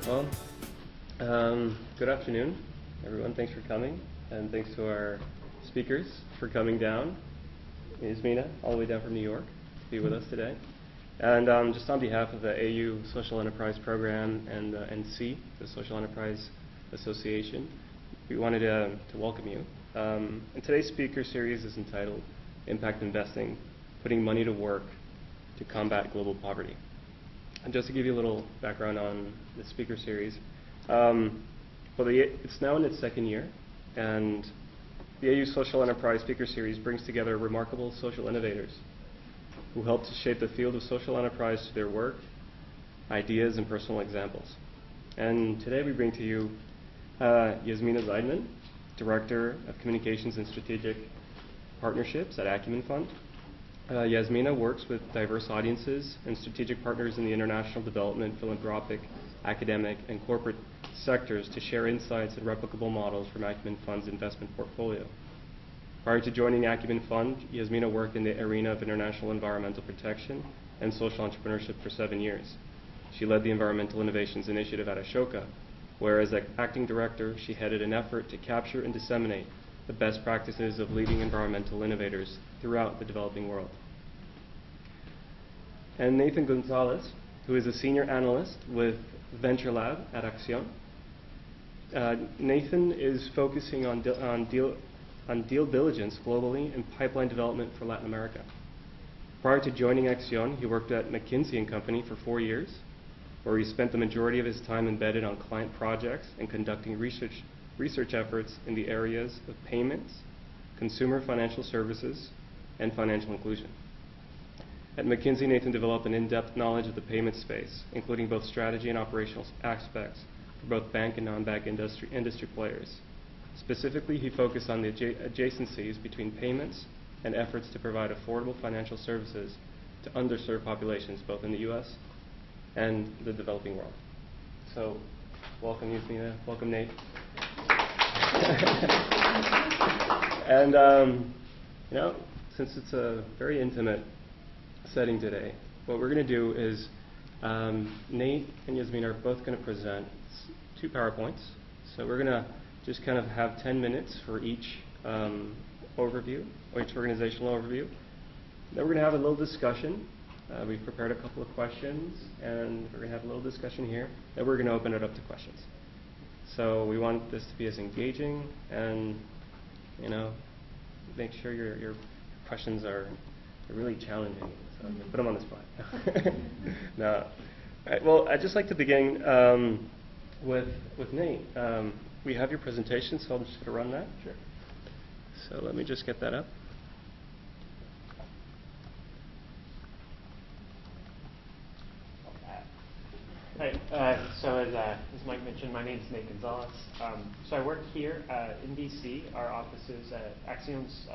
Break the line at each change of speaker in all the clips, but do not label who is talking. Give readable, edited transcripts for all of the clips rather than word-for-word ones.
Well, good afternoon, everyone. Thanks for coming, and thanks to our speakers for coming down. Yasmina, all the way down from New York, to be with us today. And just on behalf of the AU Social Enterprise Program and NC, the Social Enterprise Association, we wanted to welcome you. And today's speaker series is entitled Impact Investing, Putting Money to Work to Combat Global Poverty. And just to give you a little background on the speaker series, it's now in its second year, and the AU Social Enterprise Speaker Series brings together remarkable social innovators who help to shape the field of social enterprise through their work, ideas, and personal examples. And today we bring to you Yasmina Zeidman, Director of Communications and Strategic Partnerships at Acumen Fund. Yasmina works with diverse audiences and strategic partners in the international development, philanthropic, academic, and corporate sectors to share insights and replicable models from Acumen Fund's investment portfolio. Prior to joining Acumen Fund, Yasmina worked in the arena of international environmental protection and social entrepreneurship for 7 years. She led the Environmental Innovations Initiative at Ashoka, where as acting director, she headed an effort to capture and disseminate the best practices of leading environmental innovators throughout the developing world. And Nathan Gonzalez, who is a senior analyst with Venture Lab at Acumen. Nathan is focusing on deal diligence globally and pipeline development for Latin America. Prior to joining Acumen, he worked at McKinsey & Company for 4 years, where he spent the majority of his time embedded on client projects and conducting research efforts in the areas of payments, consumer financial services, and financial inclusion. At McKinsey, Nathan developed an in-depth knowledge of the payment space, including both strategy and operational aspects for both bank and non-bank industry players. Specifically, he focused on the adjacencies between payments and efforts to provide affordable financial services to underserved populations, both in the U.S. and the developing world. So, welcome, Yasmina. Welcome, Nate. And since it's a very intimate setting today, what we're going to do is Nate and Yasmina are both going to present 2 PowerPoints. So we're going to just kind of have 10 minutes for each overview, or each organizational overview. Then we're going to have a little discussion. We've prepared a couple of questions, and we're going to have a little discussion here. Then we're going to open it up to questions. So we want this to be as engaging, and make sure your questions are really challenging. So I'm going to put them on the spot. No. All right, well, I'd just like to begin with Nate. We have your presentation, so I'm just going to run that. Sure. So let me just get that up.
Hi, so as Mike mentioned, my name is Nate Gonzalez. So I work here in DC. Our offices at Acumen's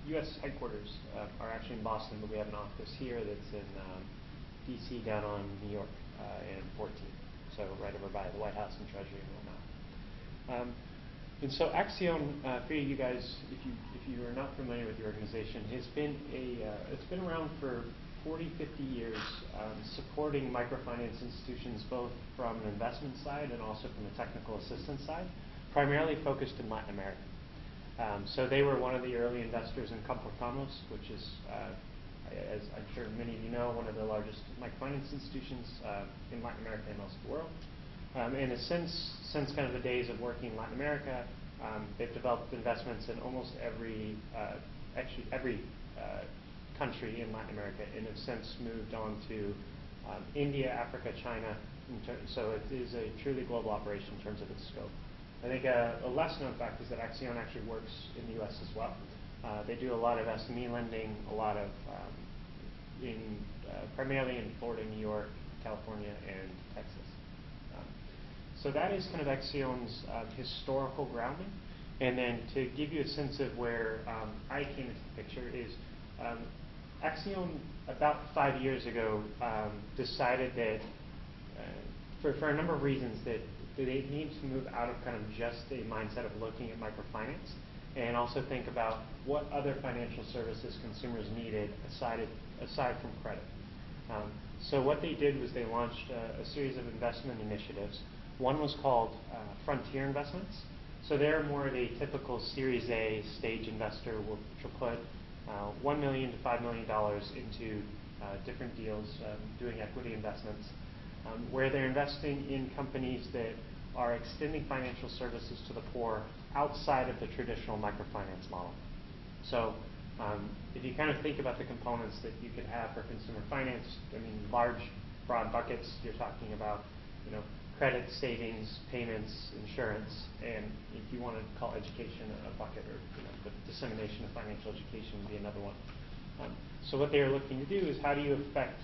U.S. headquarters are actually in Boston, but we have an office here that's in DC down on New York and 14, so right over by the White House and Treasury and whatnot. And so Acumen, for you guys, if you are not familiar with the organization, it's been around for 40, 50 years, supporting microfinance institutions both from an investment side and also from a technical assistance side, primarily focused in Latin America. So they were one of the early investors in Comportamos, which is, as I'm sure many of you know, one of the largest microfinance institutions in Latin America and also the world. And since kind of the days of working in Latin America, they've developed investments in almost every country in Latin America, and have since moved on to India, Africa, China. So it is a truly global operation in terms of its scope. I think a less known fact is that Acumen actually works in the U.S. as well. They do a lot of SME lending, a lot of primarily in Florida, New York, California, and Texas. So that is kind of Acumen's historical grounding. And then to give you a sense of where I came into the picture is Acumen, about 5 years ago, decided that for a number of reasons that they need to move out of kind of just a mindset of looking at microfinance and also think about what other financial services consumers needed aside from credit. So what they did was they launched a series of investment initiatives One was called Frontier Investments. So they're more of a typical Series A stage investor, which will put $1 million to $5 million into different deals, doing equity investments, where they're investing in companies that are extending financial services to the poor outside of the traditional microfinance model. So if you kind of think about the components that you could have for consumer finance, I mean, large, broad buckets, you're talking about, credit, savings, payments, insurance, and if you want to call education a bucket, or the dissemination of financial education would be another one. So what they are looking to do is how do you affect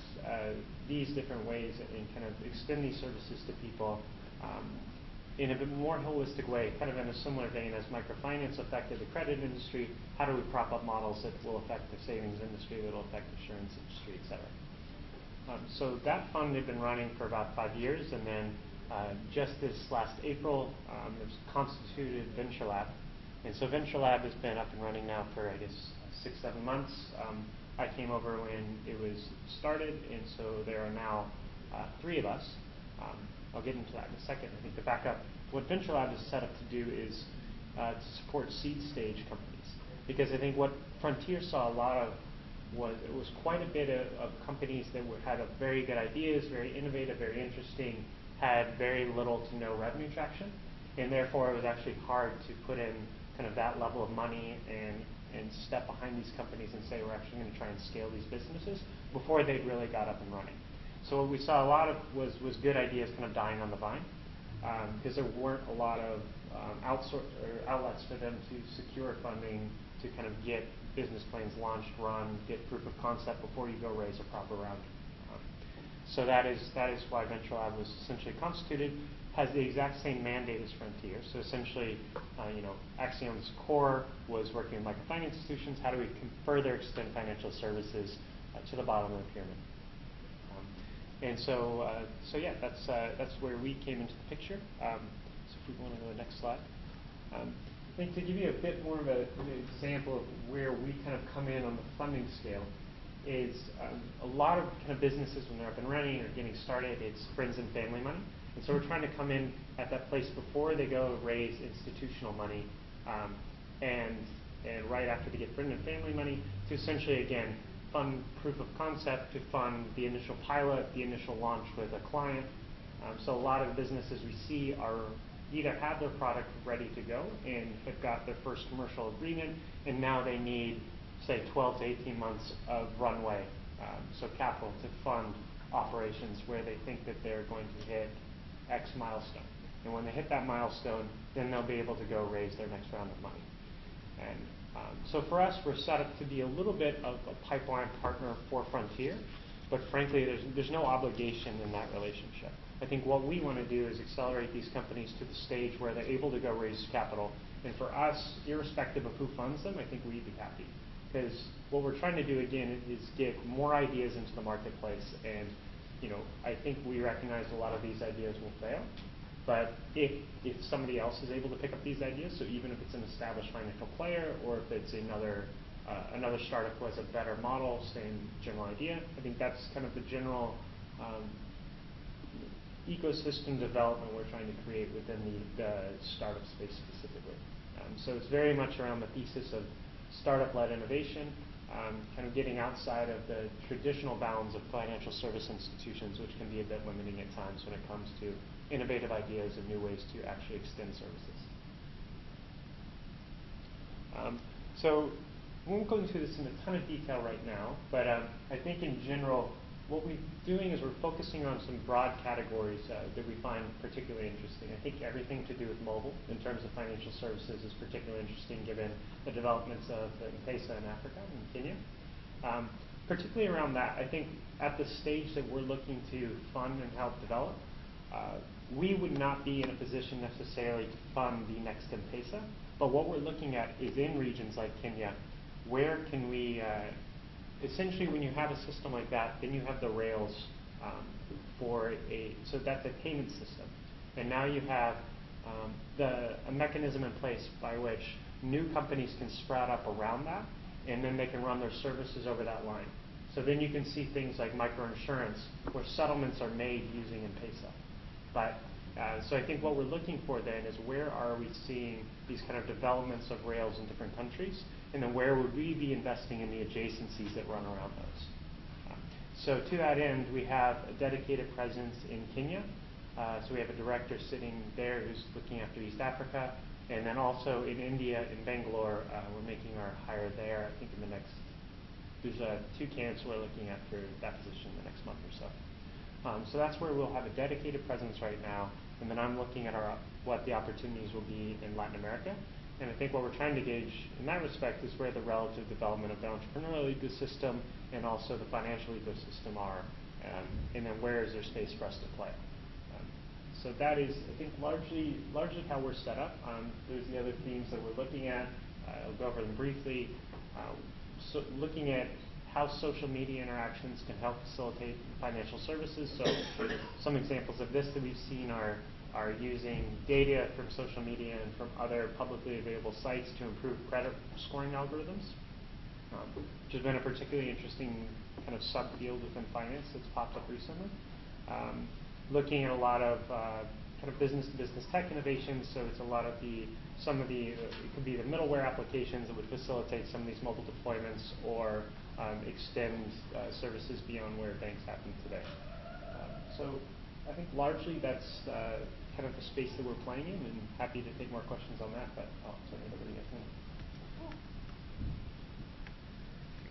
these different ways and kind of extend these services to people in a bit more holistic way, kind of in a similar vein as microfinance affected the credit industry. How do we prop up models that will affect the savings industry, that will affect the insurance industry, et cetera? So that fund had been running for about 5 years, and then just this last April, it was constituted Venture Lab. And so Venture Lab has been up and running now for, I guess, 6-7 months. I came over when it was started, and so there are now 3 of us. I'll get into that in a second. I think to back up, what Venture Lab is set up to do is to support seed stage companies. Because I think what Frontier saw a lot of was quite a bit of companies that had very good ideas, very innovative, very interesting, had very little to no revenue traction, and therefore it was actually hard to put in kind of that level of money and step behind these companies and say we're actually going to try and scale these businesses before they'd really got up and running. So what we saw a lot of was good ideas kind of dying on the vine, because there weren't a lot of outlets for them to secure funding to kind of get business plans launched, run, get proof of concept before you go raise a proper round. So that is why Venture Lab was essentially constituted. Has the exact same mandate as Frontier. So essentially, Axiom's core was working with microfinance institutions. How do we further extend financial services to the bottom of the pyramid? So yeah, that's where we came into the picture. So if we want to go to the next slide. I think to give you a bit more of an example of where we kind of come in on the funding scale is a lot of kind of businesses when they're up and running or getting started, it's friends and family money. And so we're trying to come in at that place before they go raise institutional money, and right after they get friend and family money to essentially, again, fund proof of concept, to fund the initial pilot, the initial launch with a client. So a lot of businesses we see are either have their product ready to go and have got their first commercial agreement, and now they need, say, 12 to 18 months of runway, so capital to fund operations where they think that they're going to hit X milestone. And when they hit that milestone, then they'll be able to go raise their next round of money. And so for us, we're set up to be a little bit of a pipeline partner for Frontier, but frankly, there's no obligation in that relationship. I think what we want to do is accelerate these companies to the stage where they're able to go raise capital. And for us, irrespective of who funds them, I think we'd be happy. Because what we're trying to do, again, is get more ideas into the marketplace. And I think we recognize a lot of these ideas will fail. But if somebody else is able to pick up these ideas, so even if it's an established financial player or if it's another startup who has a better model, same general idea, I think that's kind of the general ecosystem development we're trying to create within the startup space specifically. So it's very much around the thesis of startup-led innovation, kind of getting outside of the traditional bounds of financial service institutions, which can be a bit limiting at times when it comes to innovative ideas and new ways to actually extend services. So we won't go into this in a ton of detail right now, but I think in general, what we're doing is we're focusing on some broad categories that we find particularly interesting. I think everything to do with mobile in terms of financial services is particularly interesting given the developments of M-Pesa in Africa and Kenya. Particularly around that, I think at the stage that we're looking to fund and help develop, we would not be in a position necessarily to fund the next M-Pesa, but what we're looking at is in regions like Kenya, where can we essentially, when you have a system like that, then you have the rails so that's a payment system. And now you have a mechanism in place by which new companies can sprout up around that, and then they can run their services over that line. So then you can see things like microinsurance, where settlements are made using M-Pesa. But So I think what we're looking for then is where are we seeing these kind of developments of rails in different countries, and then where would we be investing in the adjacencies that run around those. So to that end, we have a dedicated presence in Kenya. So we have a director sitting there who's looking after East Africa, and then also in India, in Bangalore, we're making our hire there. I think in the next, there's 2 camps we're looking at for that position in the next month or so. So that's where we'll have a dedicated presence right now, and then I'm looking at what the opportunities will be in Latin America. And I think what we're trying to gauge in that respect is where the relative development of the entrepreneurial ecosystem and also the financial ecosystem are, and then where is there space for us to play. So that is, I think, largely how we're set up. There's the other themes that we're looking at. I'll go over them briefly. So looking at how social media interactions can help facilitate financial services. So some examples of this that we've seen are using data from social media and from other publicly available sites to improve credit scoring algorithms, which has been a particularly interesting kind of subfield within finance that's popped up recently. Looking at a lot of kind of business-to-business tech innovations, so it's a lot of it could be the middleware applications that would facilitate some of these mobile deployments or extend services beyond where banks happen today. So I think largely that's kind of the space that we're playing in, and happy to take more questions on that, but I'll turn it over to you guys now.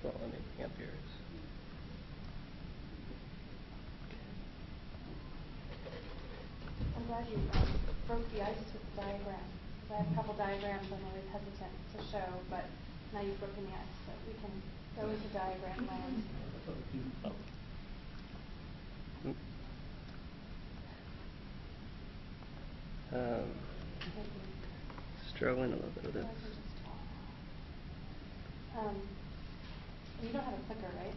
Well, let me bring up yours.
I'm glad you broke the ice with the diagram. I have a couple diagrams I'm always hesitant to show, but now you've broken the ice, so we can go into diagram land.
Struggling a little bit with this.
You don't have a clicker, right?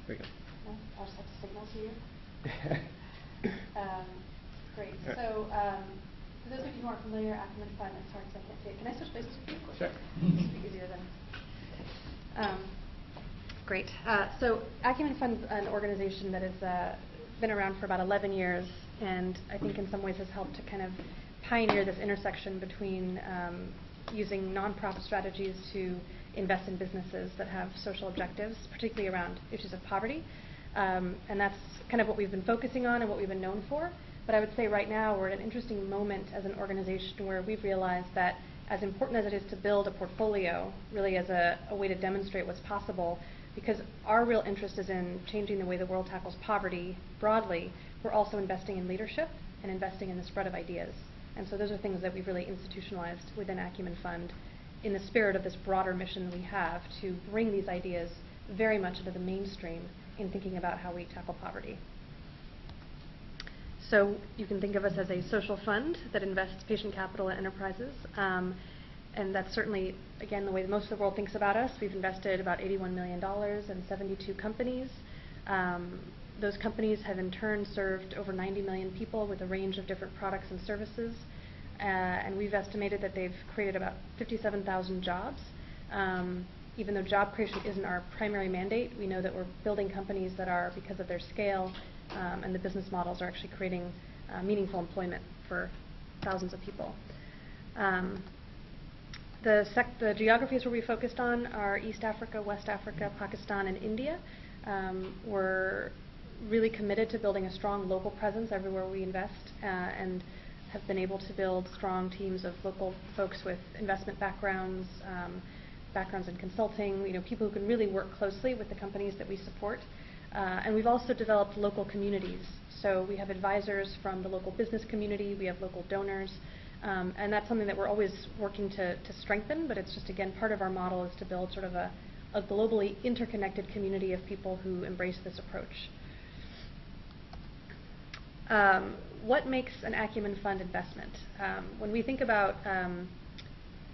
There we go.
No? I'll just have to signal to you. Great.
Right.
So, for those of you who aren't familiar, Acumen Fund, I'm sorry, I can't see it. Can I switch places with you?
Sure.
This will be easier then. Great. So, Acumen Fund's an organization that has been around for about 11 years, and I think in some ways has helped to kind of pioneer this intersection between using nonprofit strategies to invest in businesses that have social objectives, particularly around issues of poverty. And that's kind of what we've been focusing on and what we've been known for. But I would say right now we're at an interesting moment as an organization where we've realized that as important as it is to build a portfolio, really as a way to demonstrate what's possible, because our real interest is in changing the way the world tackles poverty broadly, we're also investing in leadership and investing in the spread of ideas. And so those are things that we've really institutionalized within Acumen Fund in the spirit of this broader mission we have to bring these ideas very much into the mainstream in thinking about how we tackle poverty. So you can think of us as a social fund that invests patient capital in enterprises. And that's certainly, again, the way most of the world thinks about us. We've invested about $81 million in 72 companies. Those companies have in turn served over 90 million people with a range of different products and services. And we've estimated that they've created about 57,000 jobs. Even though job creation isn't our primary mandate, we know that we're building companies that are, because of their scale and the business models, are actually creating meaningful employment for thousands of people. The geographies where we focused on are East Africa, West Africa, Pakistan, and India. We're really committed to building a strong local presence everywhere we invest, and have been able to build strong teams of local folks with investment backgrounds, backgrounds in consulting, people who can really work closely with the companies that we support. And we've also developed local communities. So we have advisors from the local business community, we have local donors, and that's something that we're always working to strengthen, but it's just, again, part of our model is to build sort of a globally interconnected community of people who embrace this approach. What makes an Acumen Fund investment? When we think about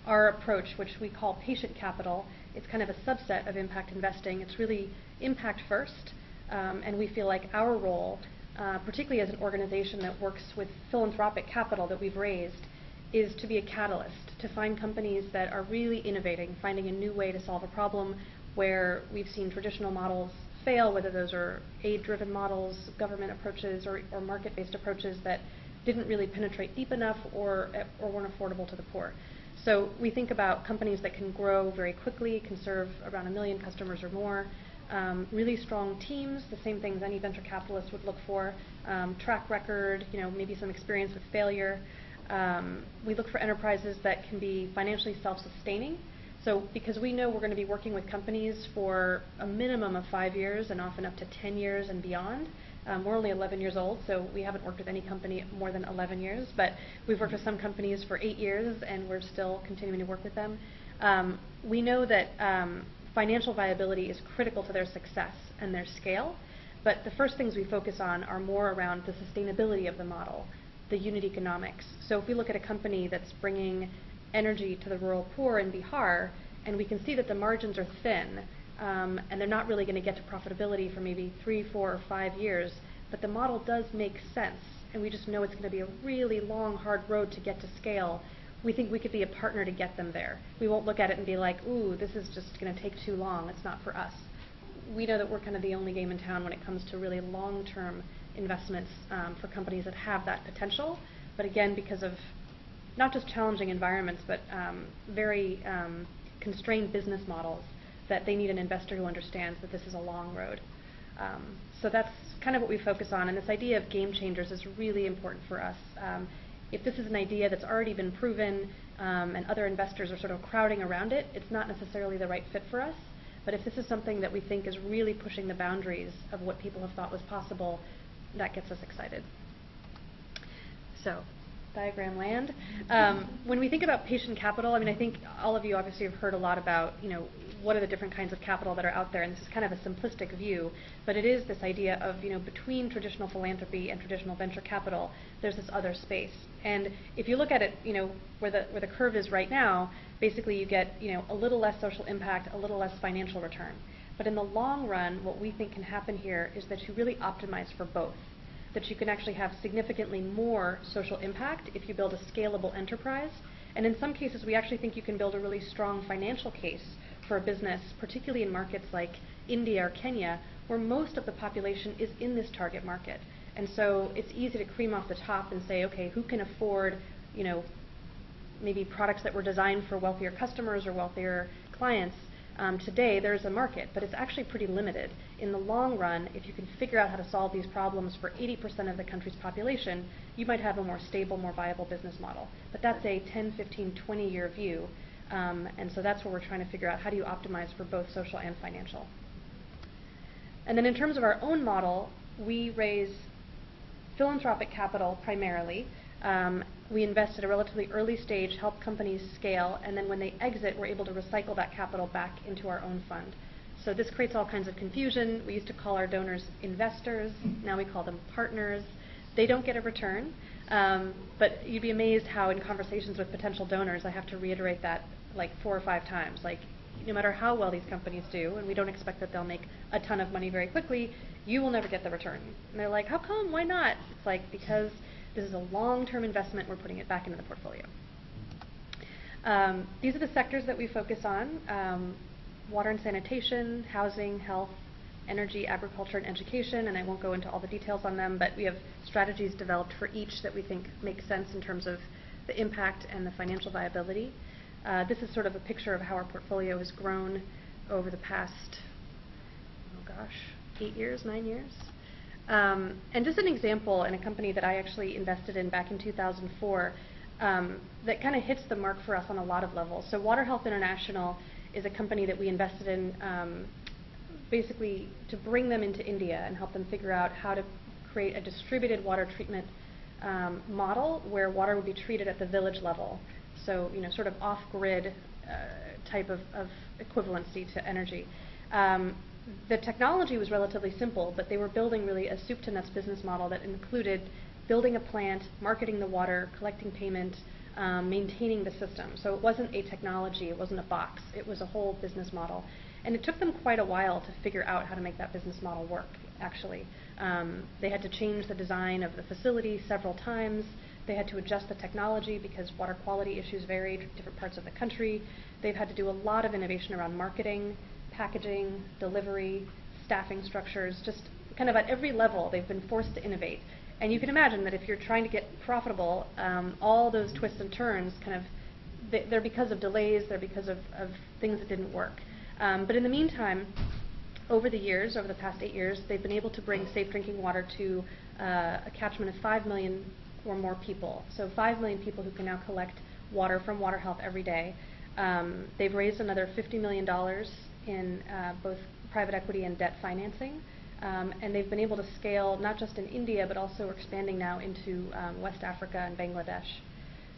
our approach, which we call patient capital, it's kind of a subset of impact investing. It's really impact first, and we feel like our role, particularly as an organization that works with philanthropic capital that we've raised, is to be a catalyst, to find companies that are really innovating, finding a new way to solve a problem where we've seen traditional models fail, whether those are aid-driven models, government approaches, or market-based approaches that didn't really penetrate deep enough or weren't affordable to the poor. So we think about companies that can grow very quickly, can serve around 1 million customers or more, really strong teams, the same things any venture capitalist would look for, track record, maybe some experience with failure. We look for enterprises that can be financially self-sustaining. So because we know we're going to be working with companies for a minimum of 5 years and often up to 10 years and beyond. We're only 11 years old, so we haven't worked with any company more than 11 years, but we've worked with some companies for 8 years and we're still continuing to work with them. We know that financial viability is critical to their success and their scale, but the first things we focus on are more around the sustainability of the model, the unit economics. So if we look at a company that's bringing energy to the rural poor in Bihar, and we can see that the margins are thin, and they're not really going to get to profitability for maybe 3, 4, or 5 years, but the model does make sense, and we just know it's going to be a really long, hard road to get to scale. We think we could be a partner to get them there. We won't look at it and be like, ooh, this is just going to take too long. It's not for us. We know that we're kind of the only game in town when it comes to really long-term investments for companies that have that potential. But again, because of not just challenging environments, but very constrained business models, that they need an investor who understands that this is a long road. So that's kind of what we focus on. And this idea of game changers is really important for us. If this is an idea that's already been proven and other investors are sort of crowding around it, it's not necessarily the right fit for us. But if this is something that we think is really pushing the boundaries of what people have thought was possible, that gets us excited. So, diagram land. When we think about patient capital, I think all of you obviously have heard a lot about, what are the different kinds of capital that are out there, and this is kind of a simplistic view, but it is this idea of, between traditional philanthropy and traditional venture capital, there's this other space. And if you look at it, where the curve is right now, basically you get, a little less social impact, a little less financial return. But in the long run, what we think can happen here is that you really optimize for both. That you can actually have significantly more social impact if you build a scalable enterprise. And in some cases, we actually think you can build a really strong financial case for a business, particularly in markets like India or Kenya, where most of the population is in this target market. And so it's easy to cream off the top and say, okay, who can afford, maybe products that were designed for wealthier customers or wealthier clients. Today, there's a market, but it's actually pretty limited. In the long run, if you can figure out how to solve these problems for 80% of the country's population, you might have a more stable, more viable business model. But that's a 10, 15, 20-year view. And so that's where we're trying to figure out how do you optimize for both social and financial. And then in terms of our own model, we raise philanthropic capital primarily. We invest at a relatively early stage, help companies scale, and then when they exit, we're able to recycle that capital back into our own fund. So this creates all kinds of confusion. We used to call our donors investors. Now we call them partners. They don't get a return, but you'd be amazed how in conversations with potential donors, I have to reiterate that like 4 or 5 times. Like, no matter how well these companies do, and we don't expect that they'll make a ton of money very quickly, you will never get the return. And they're like, how come? Why not? It's like, because this is a long-term investment, we're putting it back into the portfolio. These are the sectors that we focus on: water and sanitation, housing, health, energy, agriculture, and education. And I won't go into all the details on them, but we have strategies developed for each that we think make sense in terms of the impact and the financial viability. This is sort of a picture of how our portfolio has grown over the past, 8 years, 9 years. And just an example in a company that I actually invested in back in 2004 that kind of hits the mark for us on a lot of levels. So Water Health International is a company that we invested in basically to bring them into India and help them figure out how to create a distributed water treatment model where water would be treated at the village level. So, sort of off-grid type of equivalency to energy. The technology was relatively simple, but they were building really a soup to nuts business model that included building a plant, marketing the water, collecting payment, maintaining the system. So it wasn't a technology, it wasn't a box, it was a whole business model. And it took them quite a while to figure out how to make that business model work, actually. They had to change the design of the facility several times. They had to adjust the technology because water quality issues varied in different parts of the country. They've had to do a lot of innovation around marketing, packaging, delivery, staffing structures, just kind of at every level, they've been forced to innovate. And you can imagine that if you're trying to get profitable, all those twists and turns kind of, they're because of delays, they're because of things that didn't work. But in the meantime, over the years, over the past 8 years, they've been able to bring safe drinking water to a catchment of 5 million or more people. So 5 million people who can now collect water from Water Health every day. They've raised another $50 million in both private equity and debt financing. And they've been able to scale not just in India, but also expanding now into West Africa and Bangladesh.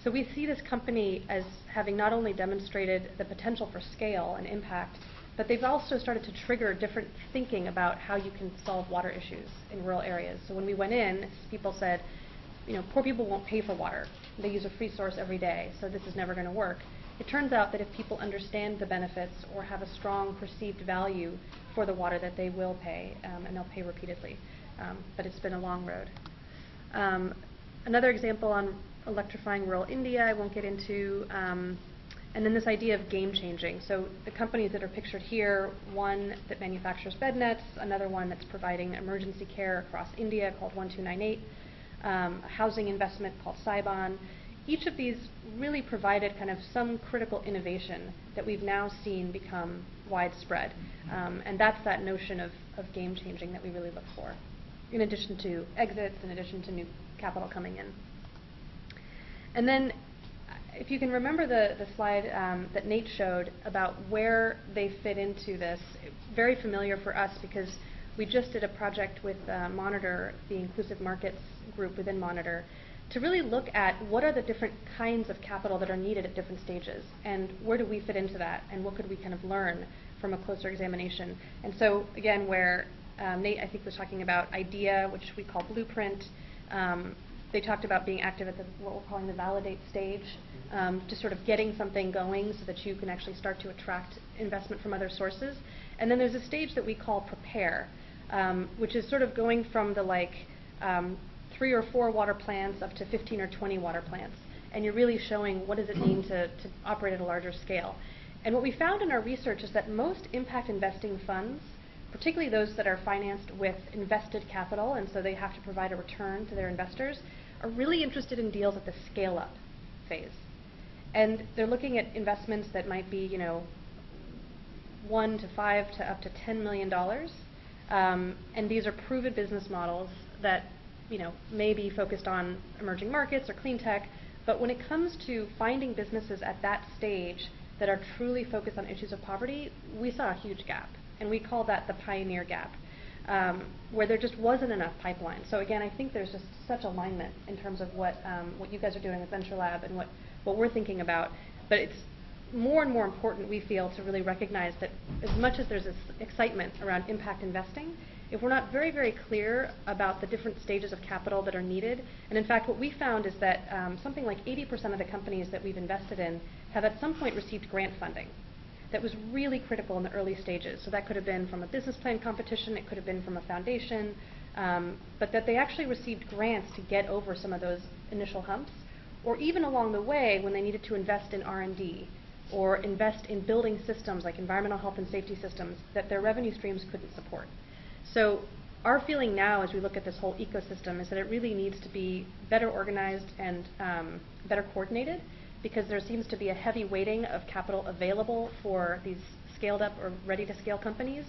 So we see this company as having not only demonstrated the potential for scale and impact, but they've also started to trigger different thinking about how you can solve water issues in rural areas. So when we went in, people said, poor people won't pay for water. They use a free source every day, so this is never going to work. It turns out that if people understand the benefits or have a strong perceived value for the water, that they will pay, and they'll pay repeatedly. But it's been a long road. Another example on electrifying rural India, I won't get into, and then this idea of game changing. So the companies that are pictured here, one that manufactures bed nets, another one that's providing emergency care across India called 1298, a housing investment called Saibon. Each of these really provided kind of some critical innovation that we've now seen become widespread. And that's that notion of game changing that we really look for, in addition to exits, in addition to new capital coming in. And then, if you can remember the slide that Nate showed about where they fit into this, very familiar for us because we just did a project with Monitor, the Inclusive Markets group within Monitor, to really look at what are the different kinds of capital that are needed at different stages, and where do we fit into that, and what could we kind of learn from a closer examination. And so, again, where Nate, I think, was talking about IDEA, which we call Blueprint, they talked about being active at what we're calling the validate stage, just sort of getting something going so that you can actually start to attract investment from other sources. And then there's a stage that we call prepare, which is sort of going from the 3 or 4 water plants up to 15 or 20 water plants. And you're really showing what does it mean to operate at a larger scale. And what we found in our research is that most impact investing funds, particularly those that are financed with invested capital, and so they have to provide a return to their investors, are really interested in deals at the scale-up phase. And they're looking at investments that might be, 1 to 5 to up to $10 million. And these are proven business models that, may be focused on emerging markets or clean tech. But when it comes to finding businesses at that stage that are truly focused on issues of poverty, we saw a huge gap. And we call that the pioneer gap, where there just wasn't enough pipeline. So again, I think there's just such alignment in terms of what you guys are doing with Venture Lab and what we're thinking about. But it's more and more important, we feel, to really recognize that as much as there's this excitement around impact investing, if we're not very, very clear about the different stages of capital that are needed, and in fact what we found is that something like 80% of the companies that we've invested in have at some point received grant funding that was really critical in the early stages. So that could have been from a business plan competition, it could have been from a foundation, but that they actually received grants to get over some of those initial humps, or even along the way when they needed to invest in R&D or invest in building systems like environmental health and safety systems that their revenue streams couldn't support. So our feeling now as we look at this whole ecosystem is that it really needs to be better organized and better coordinated, because there seems to be a heavy weighting of capital available for these scaled up or ready to scale companies,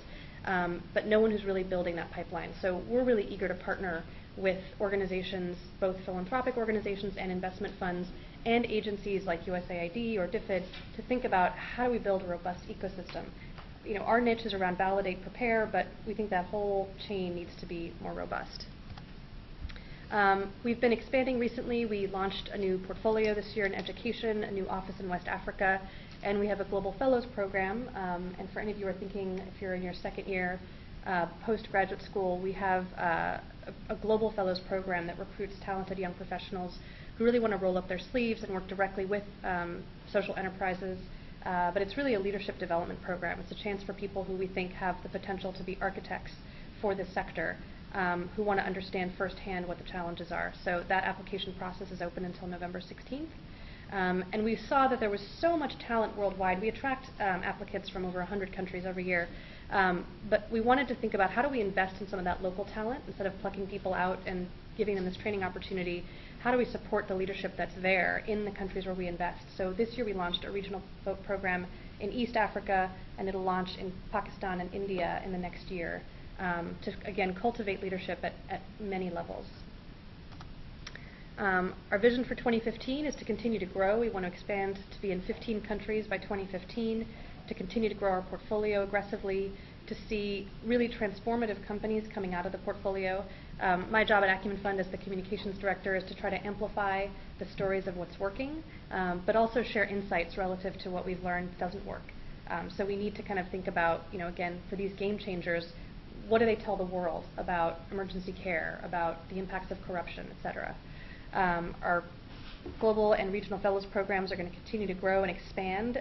but no one who's really building that pipeline. So we're really eager to partner with organizations, both philanthropic organizations and investment funds, and agencies like USAID or DFID, to think about how do we build a robust ecosystem. Our niche is around validate, prepare, but we think that whole chain needs to be more robust. We've been expanding recently. We launched a new portfolio this year in education, a new office in West Africa, and we have a global fellows program. And for any of you who are thinking, if you're in your second year postgraduate school, we have a global fellows program that recruits talented young professionals who really want to roll up their sleeves and work directly with social enterprises. But it's really a leadership development program. It's a chance for people who we think have the potential to be architects for this sector, who want to understand firsthand what the challenges are. So that application process is open until November 16th. And we saw that there was so much talent worldwide. We attract applicants from over 100 countries every year. But we wanted to think about how do we invest in some of that local talent instead of plucking people out and giving them this training opportunity. How do we support the leadership that's there in the countries where we invest? So this year we launched a regional program in East Africa, and it'll launch in Pakistan and India in the next year to, again, cultivate leadership at many levels. Our vision for 2015 is to continue to grow. We want to expand to be in 15 countries by 2015, to continue to grow our portfolio aggressively, to see really transformative companies coming out of the portfolio. My job at Acumen Fund as the communications director is to try to amplify the stories of what's working, but also share insights relative to what we've learned doesn't work. So we need to kind of think about, again, for these game changers, what do they tell the world about emergency care, about the impacts of corruption, et cetera. Our global and regional fellows programs are going to continue to grow and expand,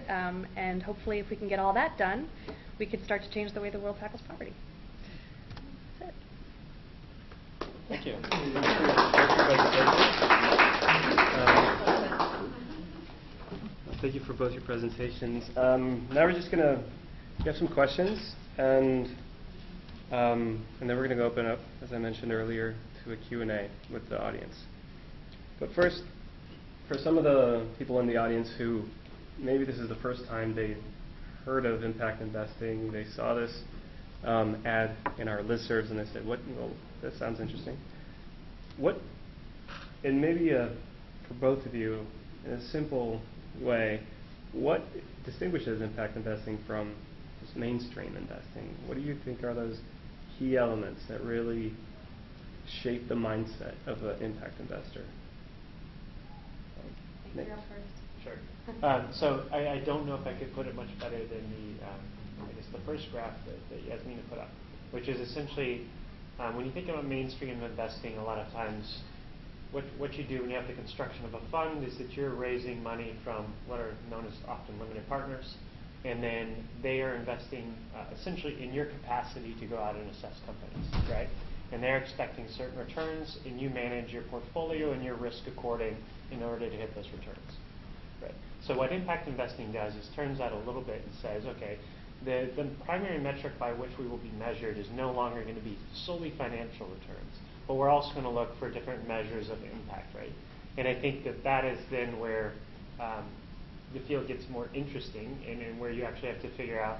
and hopefully if we can get all that done, we could start to change the way the world tackles poverty. That's it.
Thank you. Thank you for both your presentations. Now we're just going to have some questions, and then we're going to go open up, as I mentioned earlier, to a Q&A with the audience. But first, for some of the people in the audience who maybe this is the first time they heard of impact investing, they saw this ad in our listservs and they said, "What? Well, that sounds interesting." And maybe for both of you, in a simple way, what distinguishes impact investing from just mainstream investing? What do you think are those key elements that really shape the mindset of an impact investor?
Nick, you're up first.
Sure. So I don't know if I could put it much better than the first graph that Yasmina put up, which is essentially when you think about mainstream investing, a lot of times what you do when you have the construction of a fund is that you're raising money from what are known as often limited partners, and then they are investing essentially in your capacity to go out and assess companies, right? And they're expecting certain returns, and you manage your portfolio and your risk according in order to hit those returns. Right. So what impact investing does is turns out a little bit and says, okay, the primary metric by which we will be measured is no longer going to be solely financial returns, but we're also going to look for different measures of impact, right? And I think that is then where the field gets more interesting, and where you actually have to figure out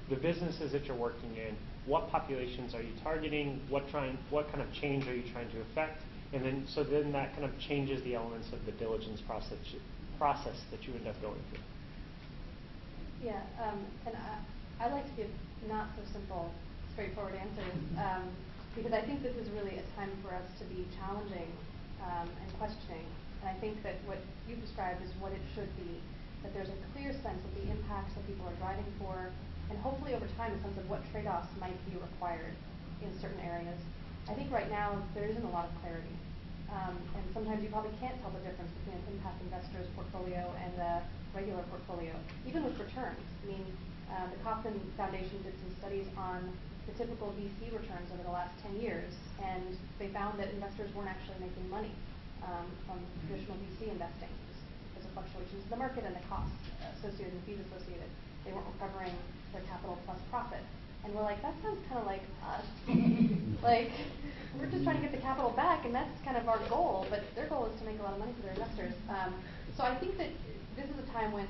the businesses that you're working in, what populations are you targeting, what kind of change are you trying to affect, and then that kind of changes the elements of the diligence process that you end up going through.
Yeah, and I like to give not so simple, straightforward answers, because I think this is really a time for us to be challenging and questioning. And I think that what you described is what it should be, that there's a clear sense of the impacts that people are driving for, and hopefully over time a sense of what trade-offs might be required in certain areas. I think right now there isn't a lot of clarity. And sometimes you probably can't tell the difference between an impact investor's portfolio and a regular portfolio, even with returns. I mean, the Acumen Foundation did some studies on the typical VC returns over the last 10 years, and they found that investors weren't actually making money from traditional VC investing, just because of fluctuations in the market and the costs associated and fees associated. They weren't recovering their capital plus profit. And we're like, that sounds kind of like us. Like, we're just trying to get the capital back, and that's kind of our goal, but their goal is to make a lot of money for their investors. So I think that this is a time when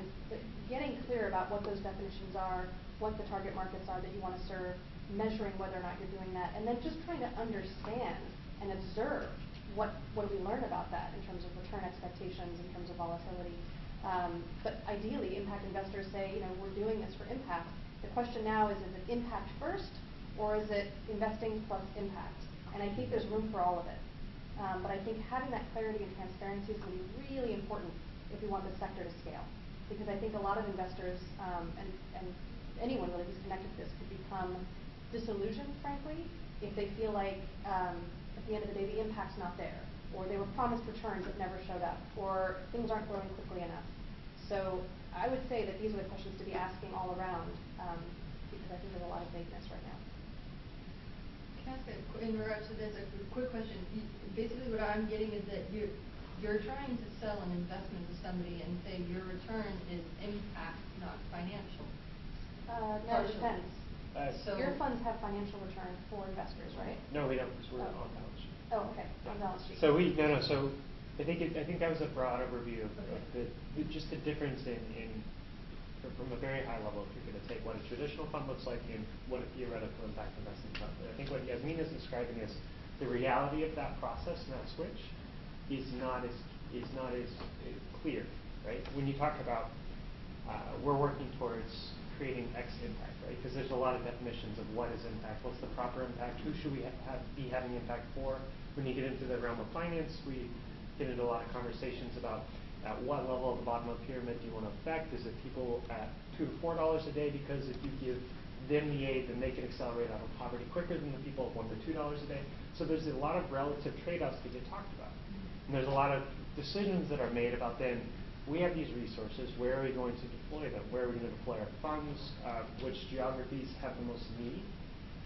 getting clear about what those definitions are, what the target markets are that you want to serve, measuring whether or not you're doing that, and then just trying to understand and observe what do we learn about that in terms of return expectations, in terms of volatility. But ideally, impact investors say, we're doing this for impact. The question now is it impact first, or is it investing plus impact? And I think there's room for all of it. But I think having that clarity and transparency is going to be really important if we want the sector to scale. Because I think a lot of investors, and anyone really who's connected to this, could become disillusioned, frankly, if they feel like at the end of the day the impact's not there, or they were promised returns that never showed up, or things aren't growing quickly enough. So I would say that these are the questions to be asking all around, because I think there's a lot of vagueness right now.
Can I ask in regards to this a quick question? Basically, what I'm getting is that you're trying to sell an investment to somebody and say your return is impact, not financial.
No, it depends.
So-
Your funds have financial return for investors, right?
No, we don't, because we're
Oh.
on balance sheet.
Oh, okay, on balance sheet.
So I think that was a broad overview of just the difference in from a very high level, if you're going to take what a traditional fund looks like and what a theoretical impact investing fund. And I think what Yasmin is describing is the reality of that process and that switch is not as clear, right? When you talk about we're working towards creating X impact, right? Because there's a lot of definitions of what is impact, what's the proper impact, who should we be having impact for. When you get into the realm of finance, we get into a lot of conversations about at what level of the bottom of the pyramid do you want to affect? Is it people at $2 to $4 a day? Because if you give them the aid, then they can accelerate out of poverty quicker than the people at $1 to $2 a day. So there's a lot of relative trade-offs that get talked about. And there's a lot of decisions that are made about then, we have these resources, where are we going to deploy them? Where are we going to deploy our funds? Which geographies have the most need?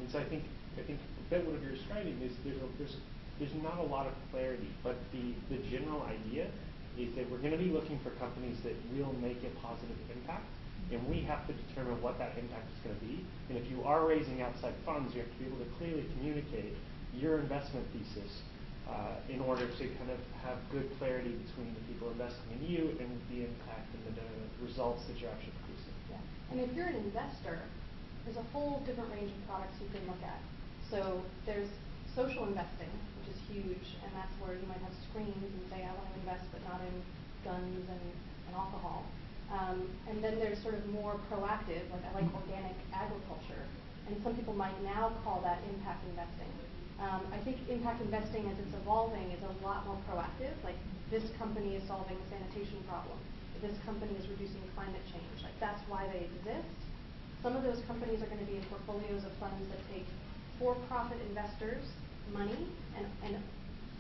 And so I think a bit what you're describing is there's not a lot of clarity, but the general idea is that we're going to be looking for companies that will make a positive impact, and we have to determine what that impact is going to be. And if you are raising outside funds, you have to be able to clearly communicate your investment thesis in order to kind of have good clarity between the people investing in you and the impact and the results that you're actually producing.
Yeah. And if you're an investor, there's a whole different range of products you can look at. So there's social investing, which is huge, and that's where you might have screens and say, I want to invest, but not in guns and alcohol. And then there's sort of more proactive, like I like organic agriculture, and some people might now call that impact investing. I think impact investing, as it's evolving, is a lot more proactive. Like, this company is solving a sanitation problem. This company is reducing climate change. Like, that's why they exist. Some of those companies are going to be in portfolios of funds that take for-profit investors' money and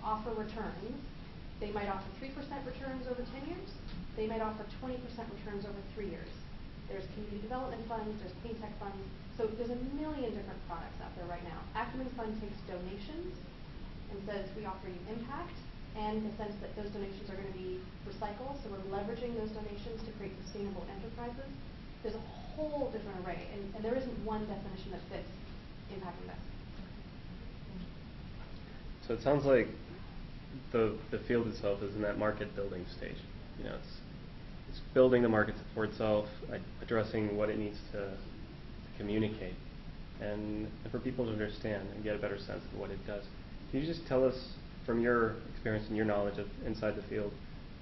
offer returns. They might offer 3% returns over 10 years. They might offer 20% returns over 3 years. There's community development funds, there's clean tech funds. So there's a million different products out there right now. Acumen Fund takes donations and says we offer you impact, and the sense that those donations are going to be recycled, so we're leveraging those donations to create sustainable enterprises. There's a whole different array, and there isn't one definition that fits impact investing.
So it sounds like the field itself is in that market building stage. You know, it's building the market for itself, addressing what it needs to communicate, and for people to understand and get a better sense of what it does. Can you just tell us, from your experience and your knowledge of inside the field,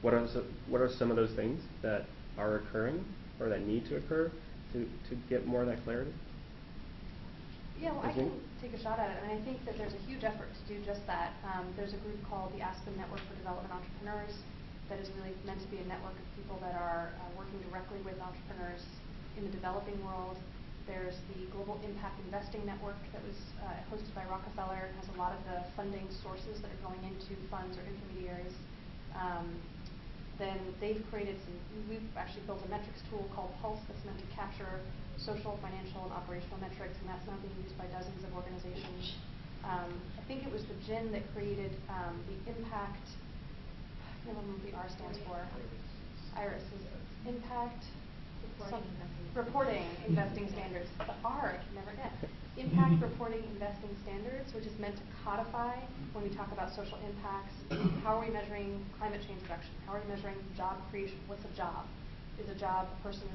what are some of those things that are occurring or that need to occur to get more of that clarity?
Yeah, well, I can take a shot at it, and I think that there's a huge effort to do just that. There's a group called the Aspen Network for Development Entrepreneurs that is really meant to be a network of people that are working directly with entrepreneurs in the developing world. There's the Global Impact Investing Network that was hosted by Rockefeller, and has a lot of the funding sources that are going into funds or intermediaries. Then they've created we've actually built a metrics tool called Pulse that's meant to capture social, financial, and operational metrics, and that's now being used by dozens of organizations. I think it was the GIN that created the impact, I don't remember what the R stands for. IRIS is impact. Reporting investing standards. The R I can never get. Impact reporting investing standards, which is meant to codify when we talk about social impacts. How are we measuring climate change reduction? How are we measuring job creation? What's a job? Is a job a person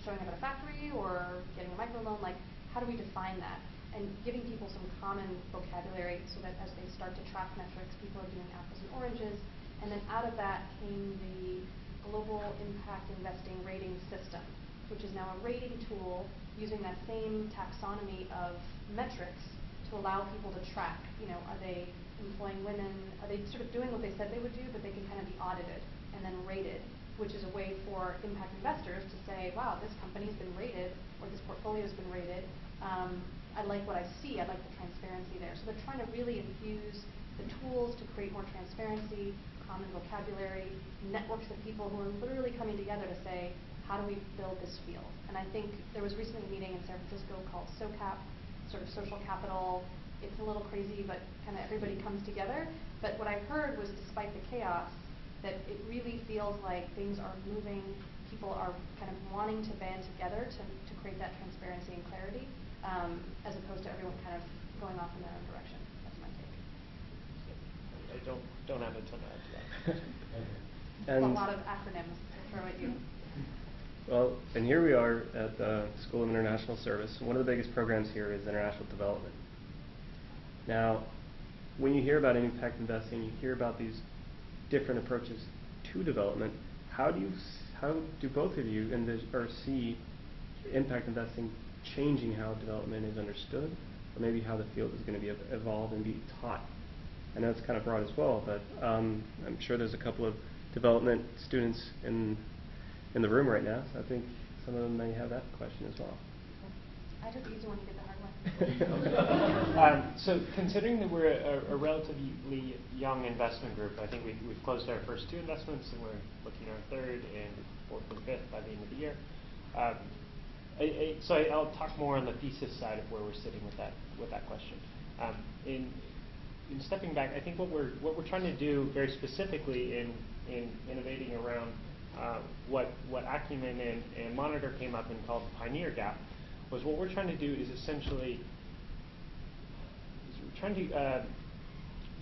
showing up at a factory or getting a microloan? Like, how do we define that? And giving people some common vocabulary so that as they start to track metrics, people are doing apples and oranges. And then out of that came the Global Impact Investing Rating System, which is now a rating tool using that same taxonomy of metrics to allow people to track, are they employing women, are they sort of doing what they said they would do, but they can kind of be audited and then rated, which is a way for impact investors to say, wow, this company's been rated, or this portfolio's been rated. I like what I see, I like the transparency there. So they're trying to really infuse the tools to create more transparency, common vocabulary, networks of people who are literally coming together to say, how do we build this field? And I think there was recently a meeting in San Francisco called SOCAP, sort of social capital. It's a little crazy, but kind of everybody comes together. But what I heard was, despite the chaos, that it really feels like things are moving. People are kind of wanting to band together to create that transparency and clarity. as opposed to everyone kind of going off in their own direction. That's my take.
I don't have a ton to add to that.
A lot of acronyms to throw at you.
Well, and here we are at the School of International Service. One of the biggest programs here is international development. Now, when you hear about impact investing, you hear about these different approaches to development. How do both of you see impact investing changing how development is understood, or maybe how the field is going to be evolved and be taught? I know it's kind of broad as well, but I'm sure there's a couple of development students in the room right now, so I think some of them may have that question as well.
I took the easy one, you get the hard one.
So considering that we're a relatively young investment group, I think we've closed our first 2 investments, and we're looking at our 3rd and 4th and 5th by the end of the year. So I'll talk more on the thesis side of where we're sitting with that question. In stepping back, I think what we're trying to do very specifically in innovating around what Acumen and Monitor came up and called the Pioneer Gap was what we're trying to do is essentially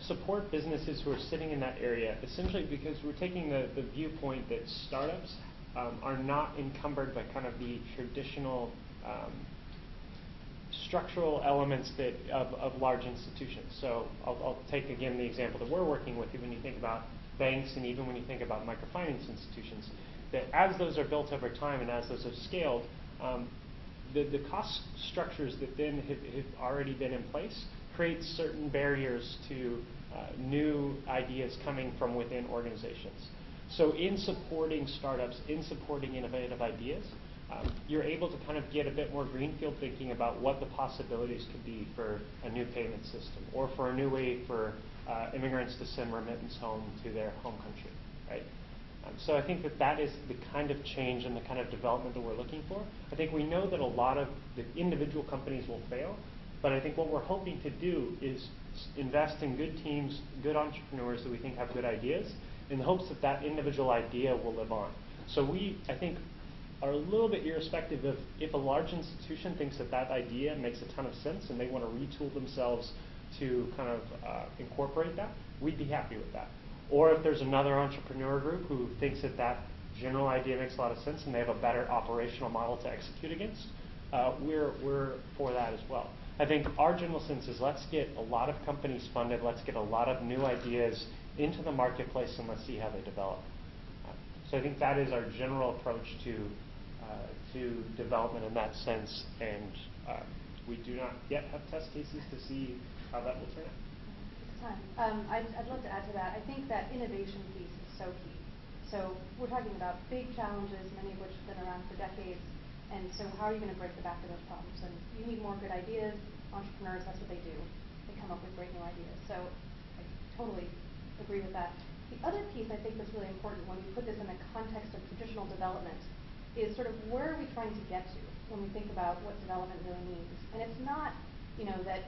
support businesses who are sitting in that area, essentially because we're taking the viewpoint that startups are not encumbered by kind of the traditional structural elements of large institutions. So I'll take again the example that we're working with. When you think about banks and even when you think about microfinance institutions, that as those are built over time and as those have scaled, the cost structures that then have already been in place create certain barriers to new ideas coming from within organizations. So in supporting startups, in supporting innovative ideas, you're able to kind of get a bit more greenfield thinking about what the possibilities could be for a new payment system or for a new way for immigrants to send remittance home to their home country, right? So I think that is the kind of change and the kind of development that we're looking for. I think we know that a lot of the individual companies will fail, but I think what we're hoping to do is invest in good teams, good entrepreneurs that we think have good ideas, in the hopes that that individual idea will live on. So we, I think, are a little bit irrespective of if a large institution thinks that idea makes a ton of sense and they want to retool themselves to kind of incorporate that, we'd be happy with that. Or if there's another entrepreneur group who thinks that general idea makes a lot of sense and they have a better operational model to execute against, we're for that as well. I think our general sense is let's get a lot of companies funded, let's get a lot of new ideas into the marketplace, and let's see how they develop. So I think that is our general approach to development in that sense, and we do not yet have test cases to see how that will turn out.
I'd love to add to that. I think that innovation piece is so key. So we're talking about big challenges, many of which have been around for decades, and so how are you going to break the back of those problems? And you need more good ideas. Entrepreneurs, that's what they do. They come up with great new ideas. So I totally agree with that. The other piece I think that's really important when we put this in the context of traditional development is sort of where are we trying to get to when we think about what development really means. And it's not, that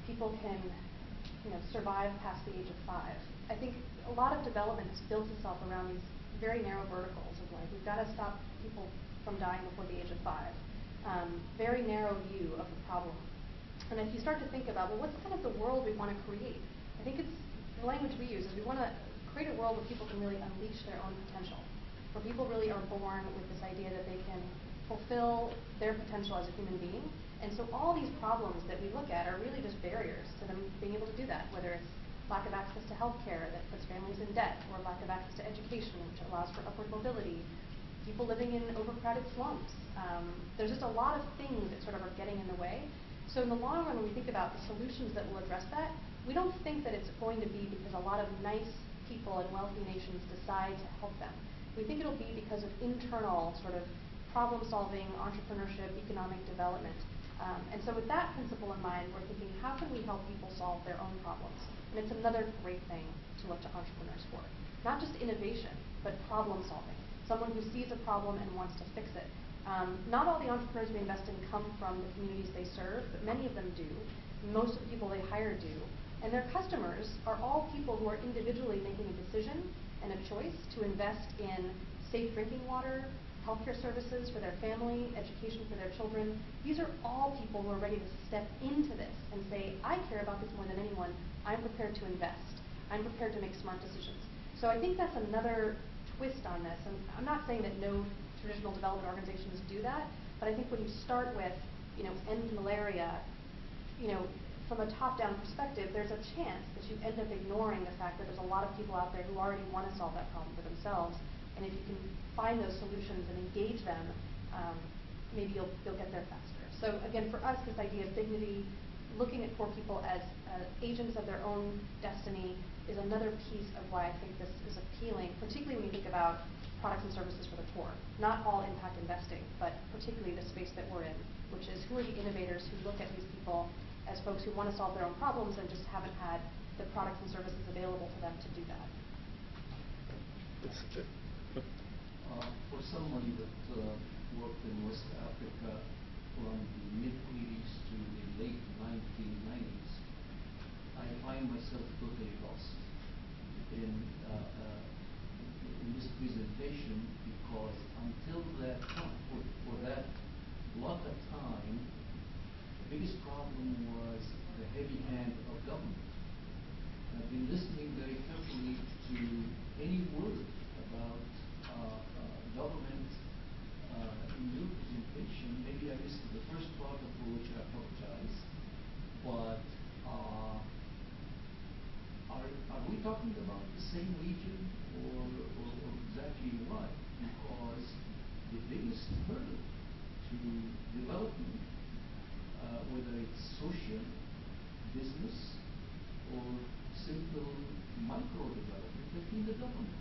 people can survive past the age of 5. I think a lot of development has built itself around these very narrow verticals of like, we've got to stop people from dying before the age of 5. Very narrow view of the problem. And if you start to think about, well, what's kind of the world we want to create? I think it's the language we use is we want to create a world where people can really unleash their own potential, where people really are born with this idea that they can fulfill their potential as a human being. And so all these problems that we look at are really just barriers to them being able to do that, whether it's lack of access to health care that puts families in debt, or lack of access to education, which allows for upward mobility, people living in overcrowded slums. There's just a lot of things that sort of are getting in the way. So in the long run, when we think about the solutions that will address that, we don't think that it's going to be because a lot of nice people in wealthy nations decide to help them. We think it'll be because of internal sort of problem-solving, entrepreneurship, economic development. And so with that principle in mind, we're thinking, how can we help people solve their own problems? And it's another great thing to look to entrepreneurs for. Not just innovation, but problem solving. Someone who sees a problem and wants to fix it. Not all the entrepreneurs we invest in come from the communities they serve, but many of them do. Most of the people they hire do. And their customers are all people who are individually making a decision and a choice to invest in safe drinking water, healthcare services for their family, education for their children. These are all people who are ready to step into this and say, I care about this more than anyone. I'm prepared to invest. I'm prepared to make smart decisions. So I think that's another twist on this. And I'm not saying that no traditional development organizations do that, but I think when you start with, end malaria, from a top-down perspective, there's a chance that you end up ignoring the fact that there's a lot of people out there who already want to solve that problem for themselves. And if you can find those solutions and engage them, maybe you'll get there faster. So again, for us, this idea of dignity, looking at poor people as agents of their own destiny, is another piece of why I think this is appealing, particularly when you think about products and services for the poor. Not all impact investing, but particularly the space that we're in, which is who are the innovators who look at these people as folks who want to solve their own problems and just haven't had the products and services available to them to do that.
For someone that worked in West Africa from the mid-80s to the late 1990s, I find myself totally lost in this presentation, because until that time, for that block of time, the biggest problem was the heavy hand of government. I've been listening very carefully to any word about government in your presentation. Maybe I missed the first part, for which I apologize. But are we talking about the same region, or exactly what? Because the biggest hurdle to development, whether it's social, business, or simple micro development, has been the government.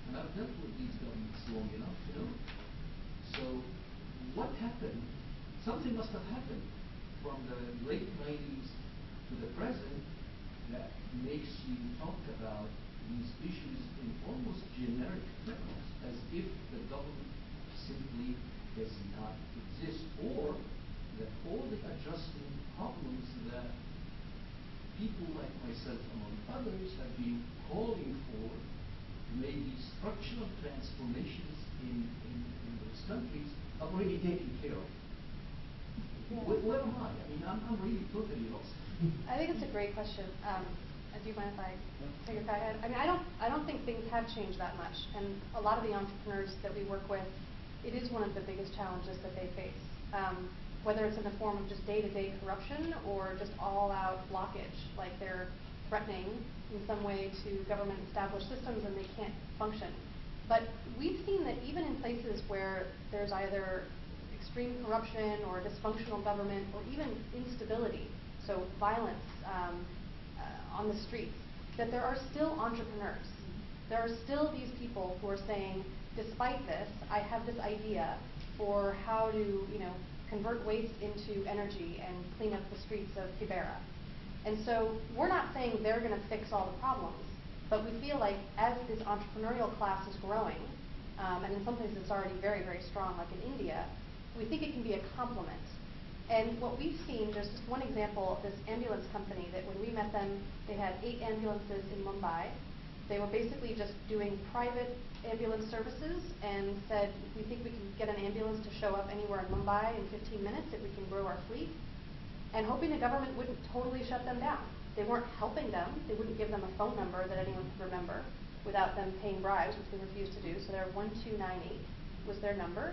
And I've dealt with these governments long enough to know. So what happened? Something must have happened from the late 90s to the present that makes you talk about these issues in almost generic terms, as if the government simply does not exist, or that all the adjustment problems that people like myself, among others, have been calling for, maybe structural transformations in those countries, have already taken care of.
Yeah.
Where am I? I mean, I'm really totally lost.
I think it's a great question. Do you mind if I take a crack at it? I mean, I don't think things have changed that much. And a lot of the entrepreneurs that we work with, it is one of the biggest challenges that they face. Whether it's in the form of just day-to-day corruption or just all-out blockage, like they're threatening in some way to government established systems and they can't function. But we've seen that even in places where there's either extreme corruption or dysfunctional government or even instability, so violence on the streets, that there are still entrepreneurs. There are still these people who are saying, despite this, I have this idea for how to, convert waste into energy and clean up the streets of Kibera. And so we're not saying they're going to fix all the problems, but we feel like as this entrepreneurial class is growing, and in some places it's already very, very strong, like in India, we think it can be a complement. And what we've seen, there's just one example of this ambulance company that when we met them, they had 8 ambulances in Mumbai. They were basically just doing private ambulance services and said, we think we can get an ambulance to show up anywhere in Mumbai in 15 minutes if we can grow our fleet, and hoping the government wouldn't totally shut them down. They weren't helping them. They wouldn't give them a phone number that anyone could remember without them paying bribes, which they refused to do. So their 1298 was their number.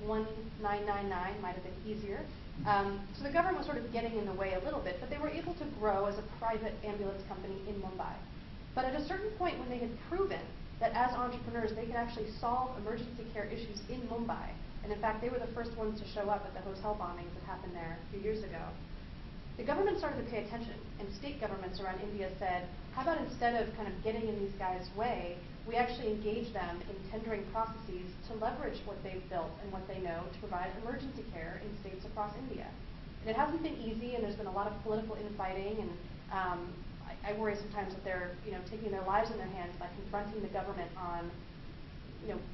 1999 might have been easier. So the government was sort of getting in the way a little bit, but they were able to grow as a private ambulance company in Mumbai. But at a certain point when they had proven that as entrepreneurs they could actually solve emergency care issues in Mumbai, and in fact they were the first ones to show up at the hotel bombings that happened there a few years ago, the government started to pay attention, and state governments around India said, how about instead of kind of getting in these guys' way, we actually engage them in tendering processes to leverage what they've built and what they know to provide emergency care in states across India. And it hasn't been easy, and there's been a lot of political infighting, and I worry sometimes that they're taking their lives in their hands by confronting the government on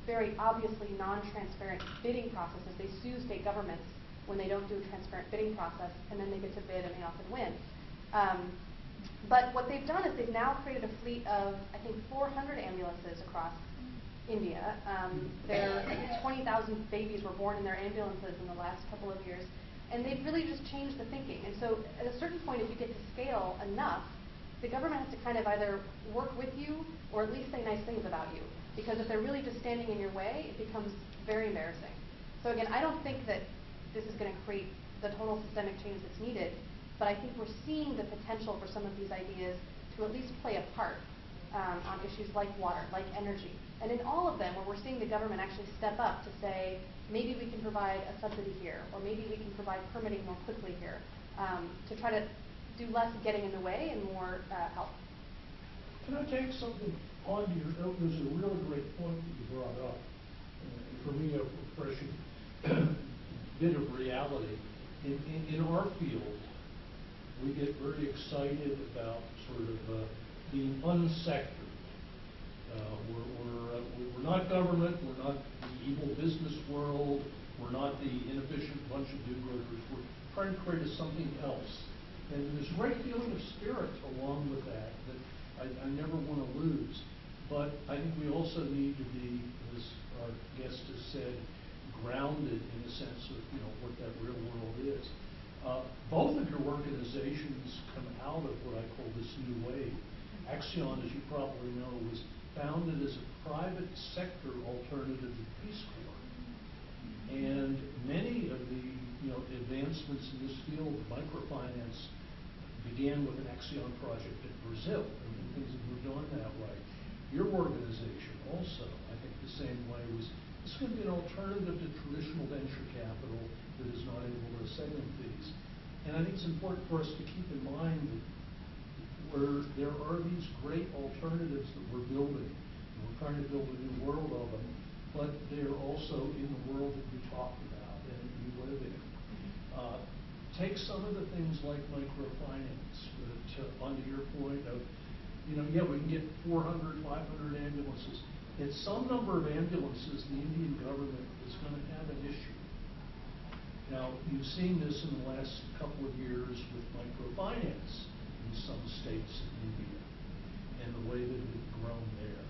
very obviously non-transparent bidding processes. They sue state governments when they don't do a transparent bidding process, and then they get to bid and they often win. But what they've done is they've now created a fleet of, I think, 400 ambulances across India. I think 20,000 babies were born in their ambulances in the last couple of years. And they've really just changed the thinking. And so at a certain point, if you get to scale enough, the government has to kind of either work with you or at least say nice things about you. Because if they're really just standing in your way, it becomes very embarrassing. So again, I don't think that this is going to create the total systemic change that's needed, but I think we're seeing the potential for some of these ideas to at least play a part on issues like water, like energy. And in all of them, where we're seeing the government actually step up to say, maybe we can provide a subsidy here, or maybe we can provide permitting more quickly here, to try to do less getting in the way and more help.
Can I take something on you? That was a really great point that you brought up. For me, a refreshing bit of reality. In our field, we get very excited about sort of being unsectored. We're not government, we're not the evil business world, we're not the inefficient bunch of do-gooders. We're trying to create something else. And there's a great feeling of spirit along with that I never want to lose. But I think we also need to be, as our guest has said, grounded in the sense of what that real world is. Both of your organizations come out of what I call this new wave. Axion, as you probably know, was founded as a private sector alternative to the Peace Corps. And many of the advancements in this field, microfinance, began with an Axion project in Brazil, and things have moved on that way. Your organization also, I think the same way, was this going to be an alternative to traditional venture capital that is not able to settle fees. And I think it's important for us to keep in mind that where there are these great alternatives that we're building, and we're trying to build a new world of them, but they're also in the world that you talked about and that you live in. Take some of the things like microfinance, onto your point of, we can get 400, 500 ambulances. At some number of ambulances, the Indian government is going to have an issue. Now, you've seen this in the last couple of years with microfinance in some states in India, and the way that it had grown there,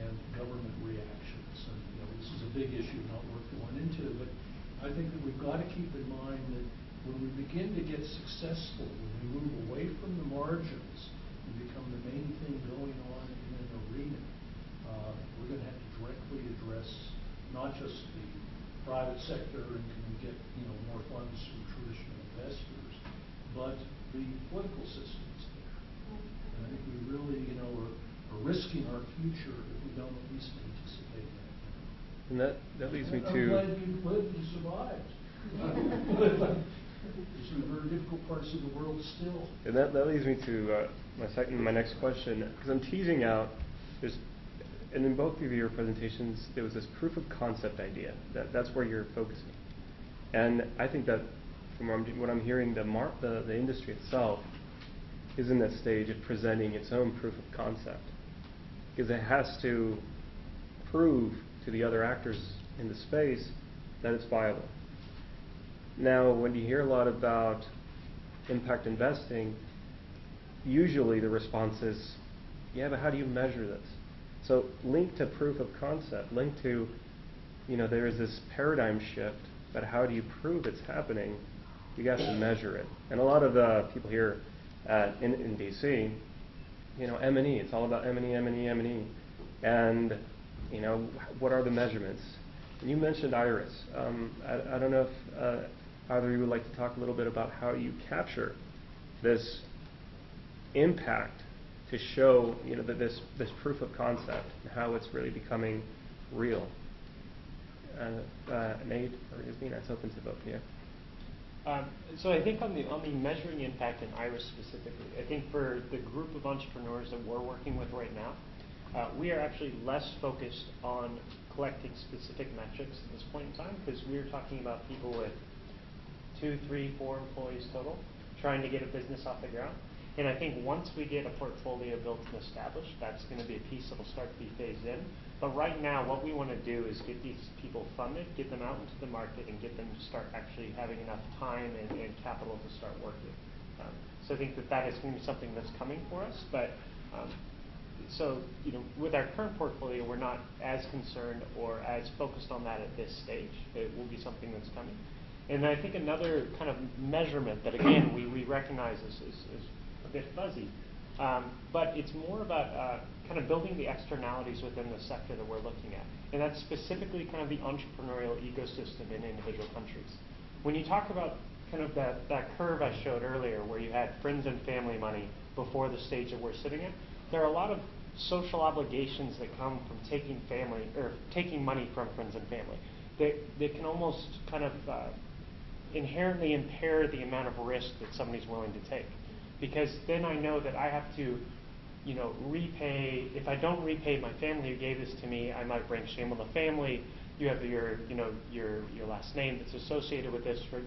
and government reactions. And this is a big issue, not worth going into, but I think that we've got to keep in mind that when we begin to get successful, when we move away from the margins and become the main thing going on in an arena, we're going to have to directly address not just the private sector and can we get more funds from traditional investors, but the political systems there. And I think we really are risking our future if we don't at least anticipate that.
And that leads me to.
I'm glad you lived and survived. There's some very difficult parts of the world still.
And that leads me to my next question, because I'm teasing out. And in both of your presentations, there was this proof of concept idea. That's where you're focusing. And I think that from what I'm hearing, the industry itself is in that stage of presenting its own proof of concept, because it has to prove to the other actors in the space that it's viable. Now, when you hear a lot about impact investing, usually the response is, yeah, but how do you measure this? So linked to proof of concept, linked to, there is this paradigm shift, but how do you prove it's happening? You have to measure it. And a lot of the people here in DC, M&E, it's all about M&E, M&E, M&E. And, what are the measurements? And you mentioned IRIS. I don't know if either of you would like to talk a little bit about how you capture this impact to show, that this proof of concept and how it's really becoming real. Nate or Yasmina, it's open to both of you.
So I think on the measuring impact in IRIS specifically, I think for the group of entrepreneurs that we're working with right now, we are actually less focused on collecting specific metrics at this point in time, because we're talking about people with 2, 3, 4 employees total, trying to get a business off the ground. And I think once we get a portfolio built and established, that's going to be a piece that will start to be phased in. But right now, what we want to do is get these people funded, get them out into the market, and get them to start actually having enough time and capital to start working. So I think that is going to be something that's coming for us. But so, with our current portfolio, we're not as concerned or as focused on that at this stage. It will be something that's coming. And I think another kind of measurement that, again, we recognize is a bit fuzzy, but it's more about kind of building the externalities within the sector that we're looking at. And that's specifically kind of the entrepreneurial ecosystem in individual countries. When you talk about kind of that curve I showed earlier where you had friends and family money before the stage that we're sitting at, there are a lot of social obligations that come from taking money from friends and family. They can almost kind of inherently impair the amount of risk that somebody's willing to take. Because then I know that I have to, repay. If I don't repay my family who gave this to me, I might bring shame on the family. You have your last name that's associated with this for,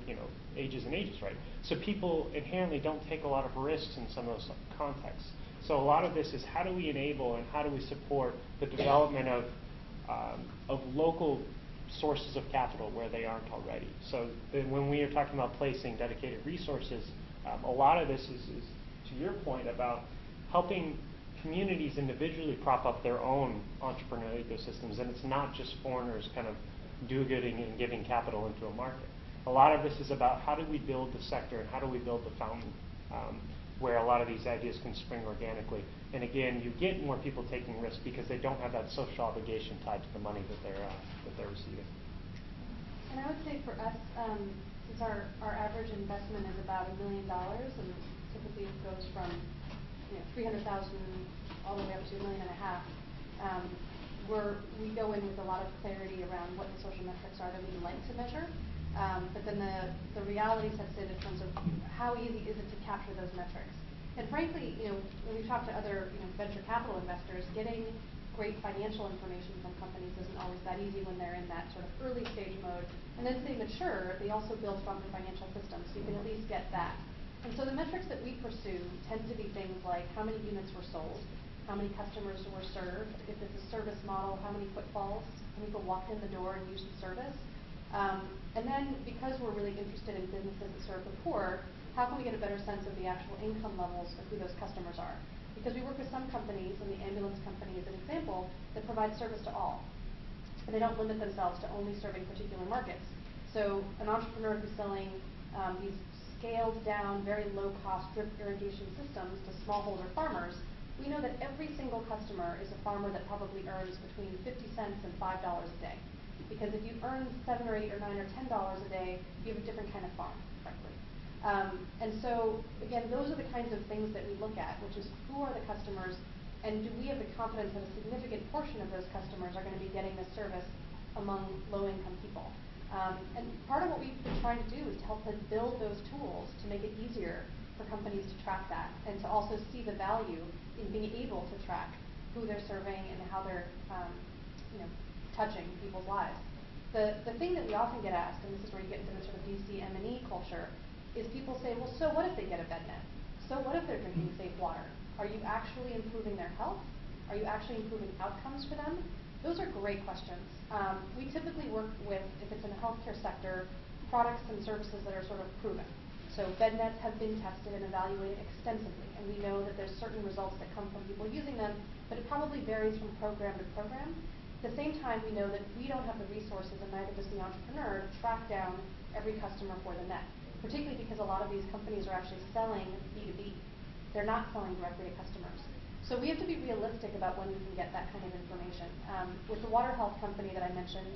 ages and ages, right? So people inherently don't take a lot of risks in some of those contexts. So a lot of this is how do we enable and how do we support the development of local sources of capital where they aren't already. So when we are talking about placing dedicated resources, a lot of this is, to your point, about helping communities individually prop up their own entrepreneurial ecosystems, and it's not just foreigners kind of do-gooding and giving capital into a market. A lot of this is about how do we build the sector and how do we build the fountain where a lot of these ideas can spring organically. And again, you get more people taking risks because they don't have that social obligation tied to the money that they're receiving.
And I would say for us, since our average investment is about $1 million, and typically it goes from 300,000 all the way up to $1.5 million, we go in with a lot of clarity around what the social metrics are that we'd like to measure. But then the reality sets in terms of how easy is it to capture those metrics. And frankly, when we talk to other venture capital investors, getting great financial information from companies isn't always that easy when they're in that sort of early stage mode. And then as they mature, they also build stronger financial systems, so you can at least get that. And so the metrics that we pursue tend to be things like how many units were sold, how many customers were served, if it's a service model, how many footfalls, how many people walked in the door and used the service. And then because we're really interested in businesses that serve the poor, how can we get a better sense of the actual income levels of who those customers are? Because we work with some companies, and the ambulance company is an example, that provide service to all. And they don't limit themselves to only serving particular markets. So an entrepreneur who's selling these scaled down, very low cost drip irrigation systems to smallholder farmers, we know that every single customer is a farmer that probably earns between 50 cents and $5 a day. Because if you earn $7 or $8 or $9 or $10 a day, you have a different kind of farm, frankly. And so, again, those are the kinds of things that we look at, which is who are the customers, and do we have the confidence that a significant portion of those customers are going to be getting this service among low-income people. And part of what we've been trying to do is to help them build those tools to make it easier for companies to track that, and to also see the value in being able to track who they're serving and how they're touching people's lives. The thing that we often get asked, and this is where you get into the sort of DC M&E culture, is people say, well, so what if they get a bed net? So what if they're drinking safe water? Are you actually improving their health? Are you actually improving outcomes for them? Those are great questions. We typically work with, if it's in the healthcare sector, products and services that are sort of proven. So bed nets have been tested and evaluated extensively, and we know that there's certain results that come from people using them, but it probably varies from program to program. At the same time, we know that we don't have the resources, and neither does the entrepreneur, to track down every customer for the net, particularly because a lot of these companies are actually selling B2B. They're not selling directly to customers. So we have to be realistic about when we can get that kind of information. With the water health company that I mentioned,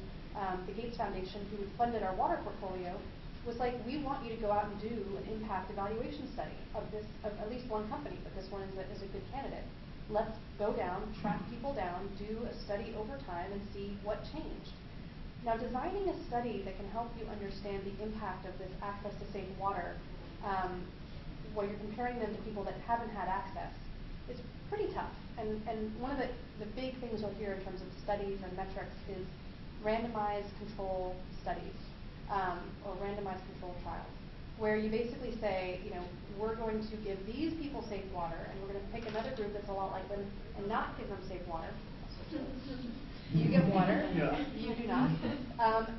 the Gates Foundation, who funded our water portfolio, was like, we want you to go out and do an impact evaluation study of at least one company, but this one is a good candidate. Let's go down, track people down, do a study over time, and see what changed. Now, designing a study that can help you understand the impact of this access to safe water, where you're comparing them to people that haven't had access, is pretty tough. And one of the big things you'll hear in terms of studies and metrics is randomized control studies, or randomized control trials, where you basically say, we're going to give these people safe water, and we're going to pick another group that's a lot like them and not give them safe water. You get water, you do not.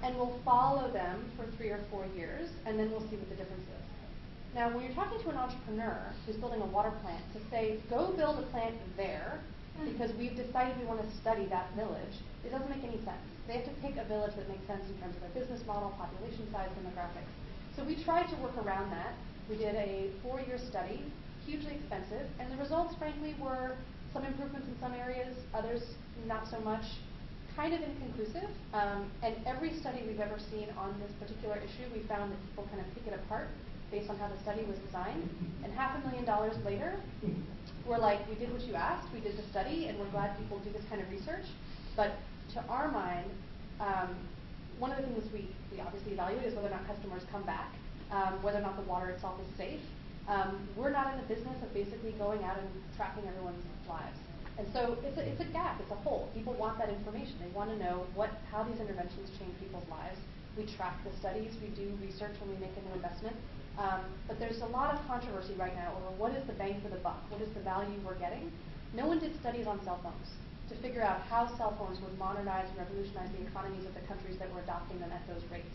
And we'll follow them for 3 or 4 years, and then we'll see what the difference is. Now, when you're talking to an entrepreneur who's building a water plant, to say, go build a plant there because we've decided we want to study that village. It doesn't make any sense. They have to pick a village that makes sense in terms of their business model, population size, demographics. So we tried to work around that. We did a 4-year study, hugely expensive, and the results, frankly, were some improvements in some areas, others not so much, kind of inconclusive. And every study we've ever seen on this particular issue, we found that people kind of pick it apart based on how the study was designed. And $500,000 later, we're like, we did what you asked, we did the study, and we're glad people do this kind of research. But to our mind, one of the things we obviously evaluate is whether or not customers come back, whether or not the water itself is safe. We're not in the business of basically going out and tracking everyone's lives. And so it's a gap, it's a hole. People want that information. They want to know how these interventions change people's lives. We track the studies, we do research when we make a new investment. But there's a lot of controversy right now over what is the bang for the buck, what is the value we're getting. No one did studies on cell phones to figure out how cell phones would modernize and revolutionize the economies of the countries that were adopting them at those rates.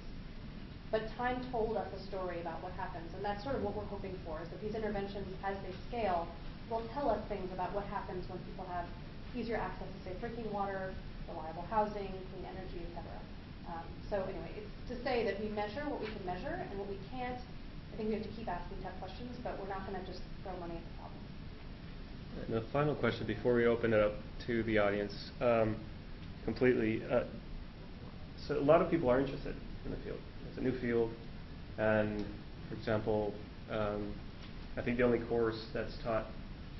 But time told us a story about what happens, and that's sort of what we're hoping for, is that these interventions, as they scale, will tell us things about what happens when people have easier access to safe drinking water, reliable housing, clean energy, etc. So anyway, it's to say that we measure what we can measure, and what we can't, I think we have to keep asking tough questions, but we're not going to just throw money at the problem.
And the final question before we open it up to the audience completely. So a lot of people are interested in the field. It's a new field, and for example, I think the only course that's taught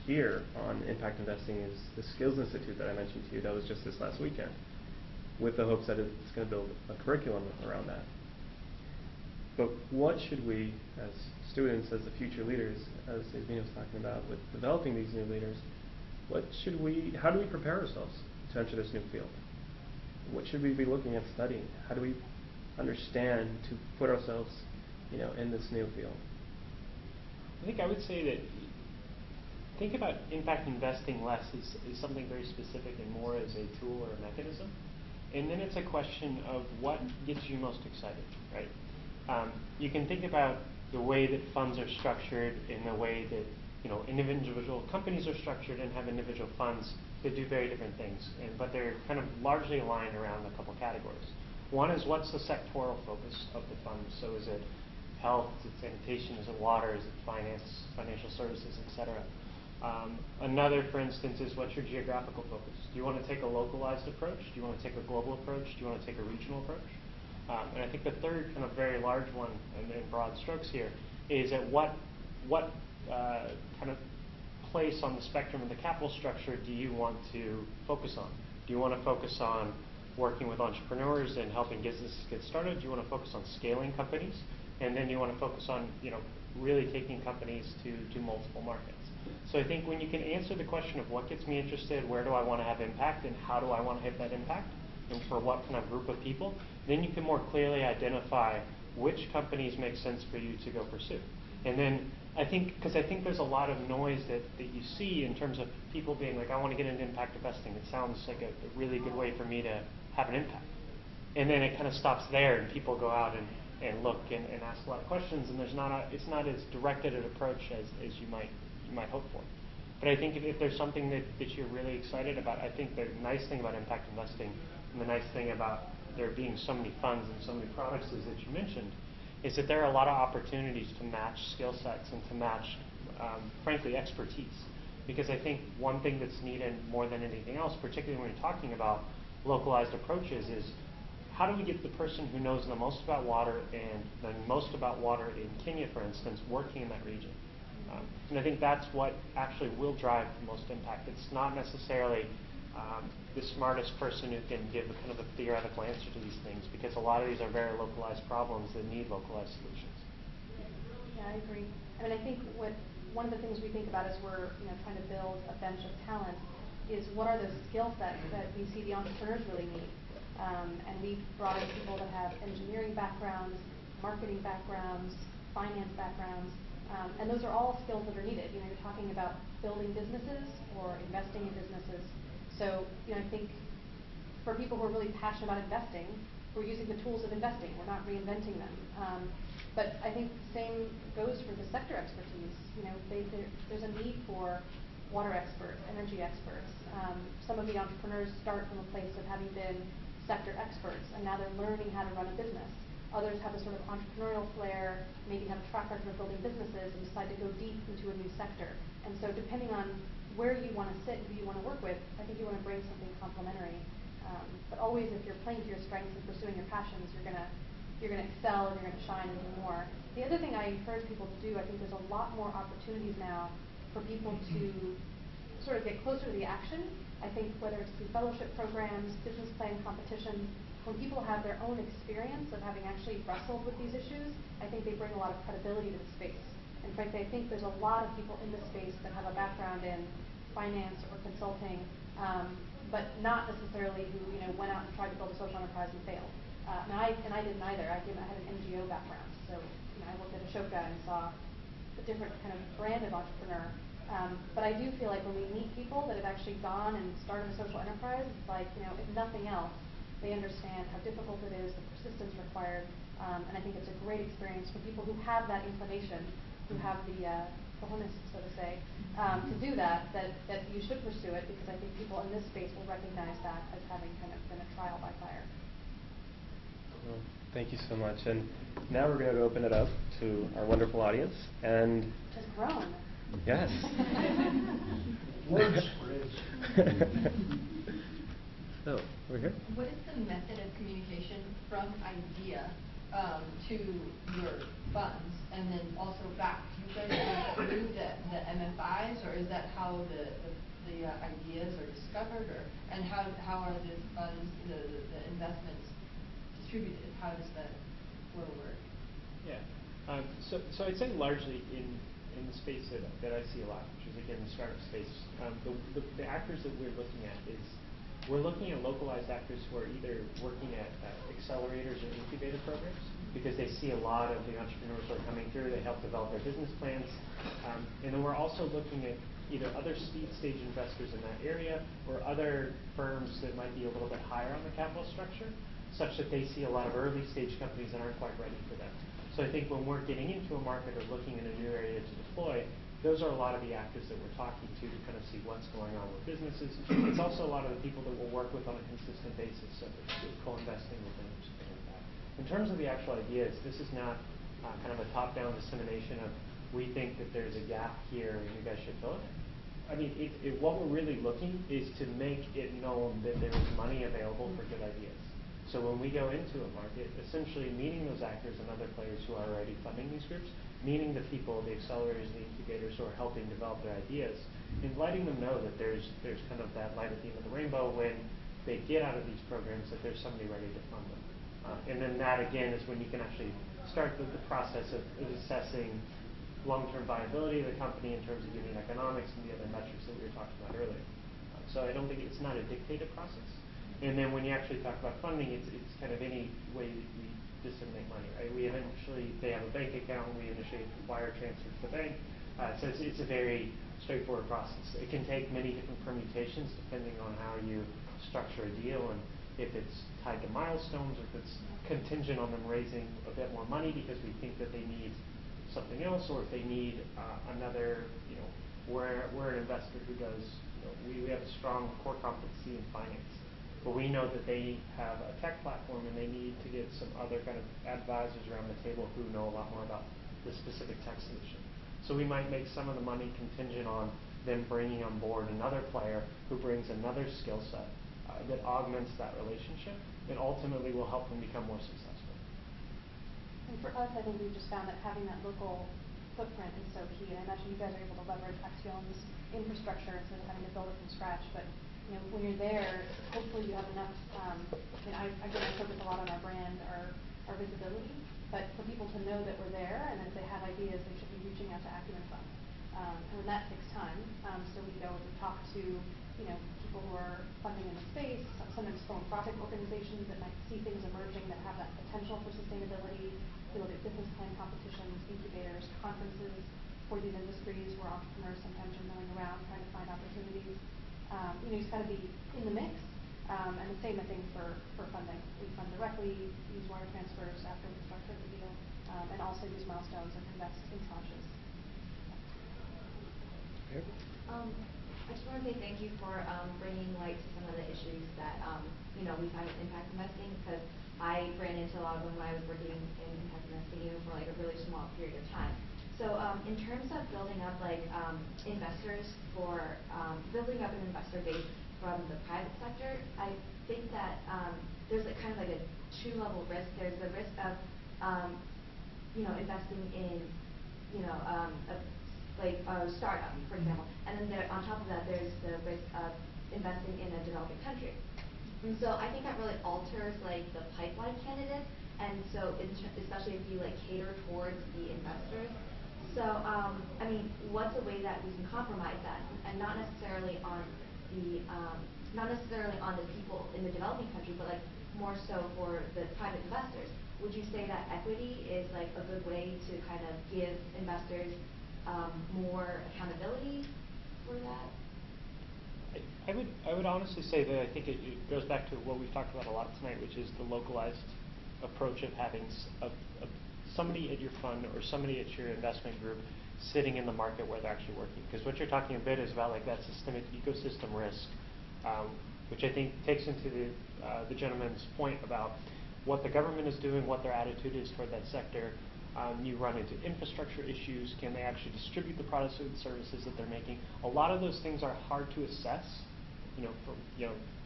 here on impact investing is the Skills Institute that I mentioned to you. That was just this last weekend, with the hopes that it's going to build a curriculum around that. But what should we, as students, as the future leaders, as Ismina was talking about, with developing these new leaders, how do we prepare ourselves to enter this new field? What should we be looking at studying? How do we understand to put ourselves, in this new field?
I think I would say that think about impact investing less as something very specific and more as a tool or a mechanism. And then it's a question of what gets you most excited, right? You can think about the way that funds are structured in the way that individual companies are structured and have individual funds that do very different things, but they're kind of largely aligned around a couple categories. One is, what's the sectoral focus of the fund? So is it health, is it sanitation, is it water, is it finance, financial services, etc. Another, for instance, is what's your geographical focus? Do you want to take a localized approach? Do you want to take a global approach? Do you want to take a regional approach? And I think the third kind of very large one, and in broad strokes here, is at what kind of place on the spectrum of the capital structure do you want to focus on? Do you want to focus on working with entrepreneurs and helping businesses get started? Do you want to focus on scaling companies? And then you want to focus on really taking companies to multiple markets. So I think when you can answer the question of what gets me interested, where do I want to have impact, and how do I want to have that impact, and for what kind of group of people, then you can more clearly identify which companies make sense for you to go pursue. And then I think there's a lot of noise that you see in terms of people being like, I want to get into impact investing. It sounds like a really good way for me to have an impact. And then it kind of stops there, and people go out and look and ask a lot of questions, and it's not as directed an approach as you might hope for. But I think if there's something that you're really excited about, I think the nice thing about impact investing, and the nice thing about there being so many funds and so many products as that you mentioned, is that there are a lot of opportunities to match skill sets and to match, frankly, expertise. Because I think one thing that's needed more than anything else, particularly when you're talking about localized approaches, is how do we get the person who knows the most about water and the most about water in Kenya, for instance, working in that region? And I think that's what actually will drive the most impact. It's not necessarily the smartest person who can give a kind of a theoretical answer to these things, because a lot of these are very localized problems that need localized solutions.
Yeah, I agree. I mean, I think one of the things we think about as we're trying to build a bench of talent is what are those skill sets that we see the entrepreneurs really need. And we've brought in people that have engineering backgrounds, marketing backgrounds, finance backgrounds, and those are all skills that are needed. You're talking about building businesses or investing in businesses. So I think for people who are really passionate about investing, we're using the tools of investing. We're not reinventing them. But I think the same goes for the sector expertise. There's a need for water experts, energy experts. Some of the entrepreneurs start from a place of having been sector experts, and now they're learning how to run a business. Others have a sort of entrepreneurial flair, maybe have a track record of building businesses, and decide to go deep into a new sector. And so depending on where you want to sit and who you want to work with, I think you want to bring something complementary. But always, if you're playing to your strengths and pursuing your passions, you're gonna excel and you're gonna shine and do more. The other thing I encourage people to do, I think there's a lot more opportunities now for people to sort of get closer to the action. I think whether it's through fellowship programs, business plan competitions, when people have their own experience of having actually wrestled with these issues, I think they bring a lot of credibility to the space. And frankly, I think there's a lot of people in this space that have a background in finance or consulting, but not necessarily who went out and tried to build a social enterprise and failed. And I didn't either. I had an NGO background, so I worked at Ashoka and saw a different kind of brand of entrepreneur. But I do feel like when we meet people that have actually gone and started a social enterprise, it's like, if nothing else, they understand how difficult it is, the persistence required, and I think it's a great experience for people who have that inclination, who have the cojones, so to say, to do that you should pursue it, because I think people in this space will recognize that as having kind of been a trial by fire.
Well, thank you so much. And now we're going to open it up to our wonderful audience. And
Just grown.
yes.
Word spreads.
So, over here.
What is the method of communication from idea to your funds, and then also back? Do you guys go through the MFIs, or is that how the ideas are discovered, and how are the funds, the investments distributed? How does that flow work?
Yeah. So I'd say largely in the space that I see a lot, which is again the startup space, the actors that we're looking at is we're looking at localized actors who are either working at accelerators or incubator programs, because they see a lot of the entrepreneurs who are coming through. They help develop their business plans, and then we're also looking at either other seed stage investors in that area or other firms that might be a little bit higher on the capital structure, such that they see a lot of early stage companies that aren't quite ready for them. So I think when we're getting into a market or looking in a new area to deploy, those are a lot of the actors that we're talking to kind of see what's going on with businesses. It's also a lot of the people that we'll work with on a consistent basis, so co-investing with them or something like that. In terms of the actual ideas, this is not kind of a top-down dissemination of, we think that there's a gap here and you guys should fill it. I mean, what we're really looking is to make it known that there is money available for good ideas. So when we go into a market, essentially meeting those actors and other players who are already funding these groups, meeting the people, the accelerators, the incubators who are helping develop their ideas, and letting them know that there's kind of that light at the end of the rainbow when they get out of these programs, that there's somebody ready to fund them. And then that, again, is when you can actually start the process of assessing long-term viability of the company in terms of unit economics and the other metrics that we were talking about earlier. So I don't think it's not a dictated process. And then when you actually talk about funding, it's kind of any way that we disseminate money, right? They have a bank account, we initiate wire transfer to the bank. So it's a very straightforward process. It can take many different permutations depending on how you structure a deal, and if it's tied to milestones, or if it's contingent on them raising a bit more money because we think that they need something else, or if they need another, we're an investor who does, we have a strong core competency in finance. But we know that they have a tech platform and they need to get some other kind of advisors around the table who know a lot more about the specific tech solution. So we might make some of the money contingent on them bringing on board another player who brings another skill set that augments that relationship and ultimately will help them become more successful.
And for us, I think we've just found that having that local footprint is so key. And I imagine you guys are able to leverage Accion's infrastructure instead of having to build it from scratch. But when you're there, hopefully you have enough. I focus a lot on our brand, our visibility. But for people to know that we're there and that if they have ideas, they should be reaching out to Acumen Fund. And that takes time. So we go and we talk to people who are funding in the space, sometimes philanthropic organizations that might see things emerging that have that potential for sustainability. We look at business plan competitions, incubators, conferences for these industries where entrepreneurs sometimes are milling around trying to find opportunities. You just got to be in the mix. And the same, I think, for funding. We fund directly, use wire transfers after we structure the deal, and also use milestones and invest in tranches.
I just want to say thank you for bringing light to some of the issues that we find with impact investing, because I ran into a lot of them when I was working in impact investing, even for like a really small period of time. So in terms of building up investors for building up an investor base from the private sector, I think that there's kind of like a two-level risk. There's the risk of investing in a startup, for example, and then on top of that, there's the risk of investing in a developing country. And so I think that really alters the pipeline candidate, and so especially if you cater towards the investors. So I mean, what's a way that we can compromise that, and not necessarily on the people in the developing country, but more so for the private investors? Would you say that equity is a good way to kind of give investors more accountability for that?
I would honestly say that I think it goes back to what we've talked about a lot tonight, which is the localized approach of having somebody at your fund or somebody at your investment group sitting in the market where they're actually working. Because what you're talking a bit is about that systemic ecosystem risk, which I think takes into the gentleman's point about what the government is doing, what their attitude is toward that sector. You run into infrastructure issues. Can they actually distribute the products and services that they're making? A lot of those things are hard to assess,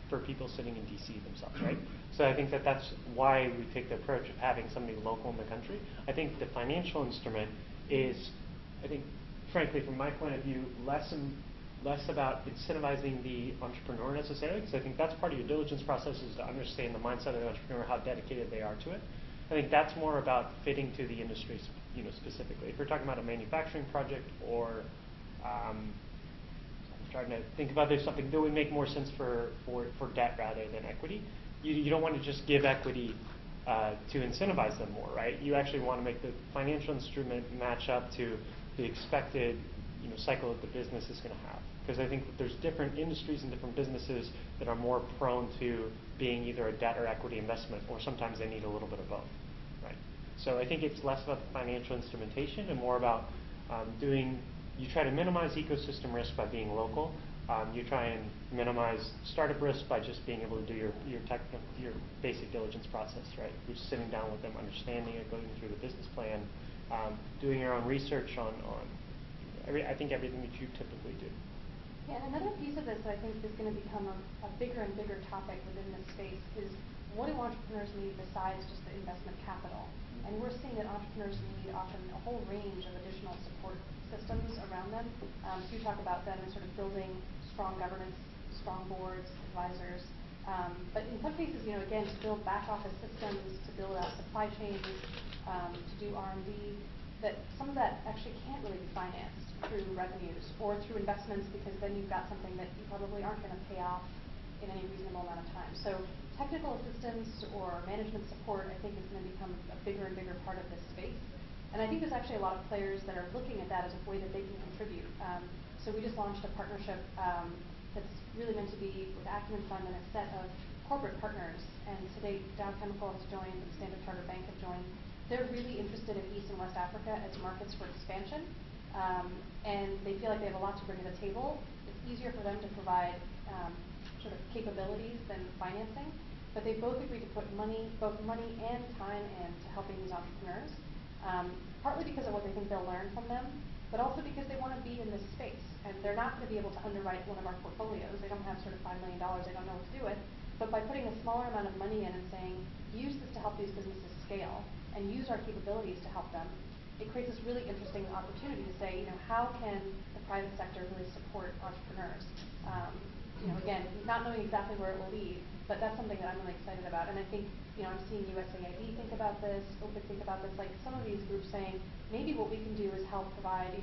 for people sitting in DC themselves, right? So I think that's why we take the approach of having somebody local in the country. I think the financial instrument is, frankly, from my point of view, less about incentivizing the entrepreneur necessarily, because I think that's part of your diligence process, is to understand the mindset of the entrepreneur, how dedicated they are to it. I think that's more about fitting to the industry, specifically. If we're talking about a manufacturing project, or I'm trying to think about there's something that would make more sense for debt rather than equity. You don't want to just give equity to incentivize them more, right? You actually want to make the financial instrument match up to the expected cycle that the business is going to have. Because I think that there's different industries and different businesses that are more prone to being either a debt or equity investment, or sometimes they need a little bit of both, right? So I think it's less about the financial instrumentation and more about you try to minimize ecosystem risk by being local. You try and minimize startup risk by just being able to do your basic diligence process, right? You're just sitting down with them, understanding it, going through the business plan, doing your own research on I think everything that you typically do.
Yeah, and another piece of this that I think is going to become a bigger and bigger topic within this space is, what do entrepreneurs need besides just the investment capital? And we're seeing that entrepreneurs need often a whole range of additional support systems around them. So you talk about them sort of building strong governance, strong boards, advisors. But in some cases, again, to build back office systems, to build out supply chains, to do R&D, that some of that actually can't really be financed through revenues or through investments, because then you've got something that you probably aren't going to pay off in any reasonable amount of time. So technical assistance or management support, I think, is going to become a bigger and bigger part of this space. And I think there's actually a lot of players that are looking at that as a way that they can contribute. So we just launched a partnership that's really meant to be with Acumen Fund and a set of corporate partners. And to date, Dow Chemical has joined, and Standard Chartered Bank have joined. They're really interested in East and West Africa as markets for expansion. And they feel like they have a lot to bring to the table. It's easier for them to provide sort of capabilities than financing, but they both agreed to put both money and time into helping these entrepreneurs, partly because of what they think they'll learn from them, but also because they want to be in this space. And they're not going to be able to underwrite one of our portfolios. They don't have sort of $5 million. They don't know what to do with. But by putting a smaller amount of money in and saying, use this to help these businesses scale, and use our capabilities to help them, it creates this really interesting opportunity to say, how can the private sector really support entrepreneurs? Again, not knowing exactly where it will lead, but that's something that I'm really excited about. And I think, I'm seeing USAID think about this, OPIC think about this, like some of these groups saying, maybe what we can do is help provide,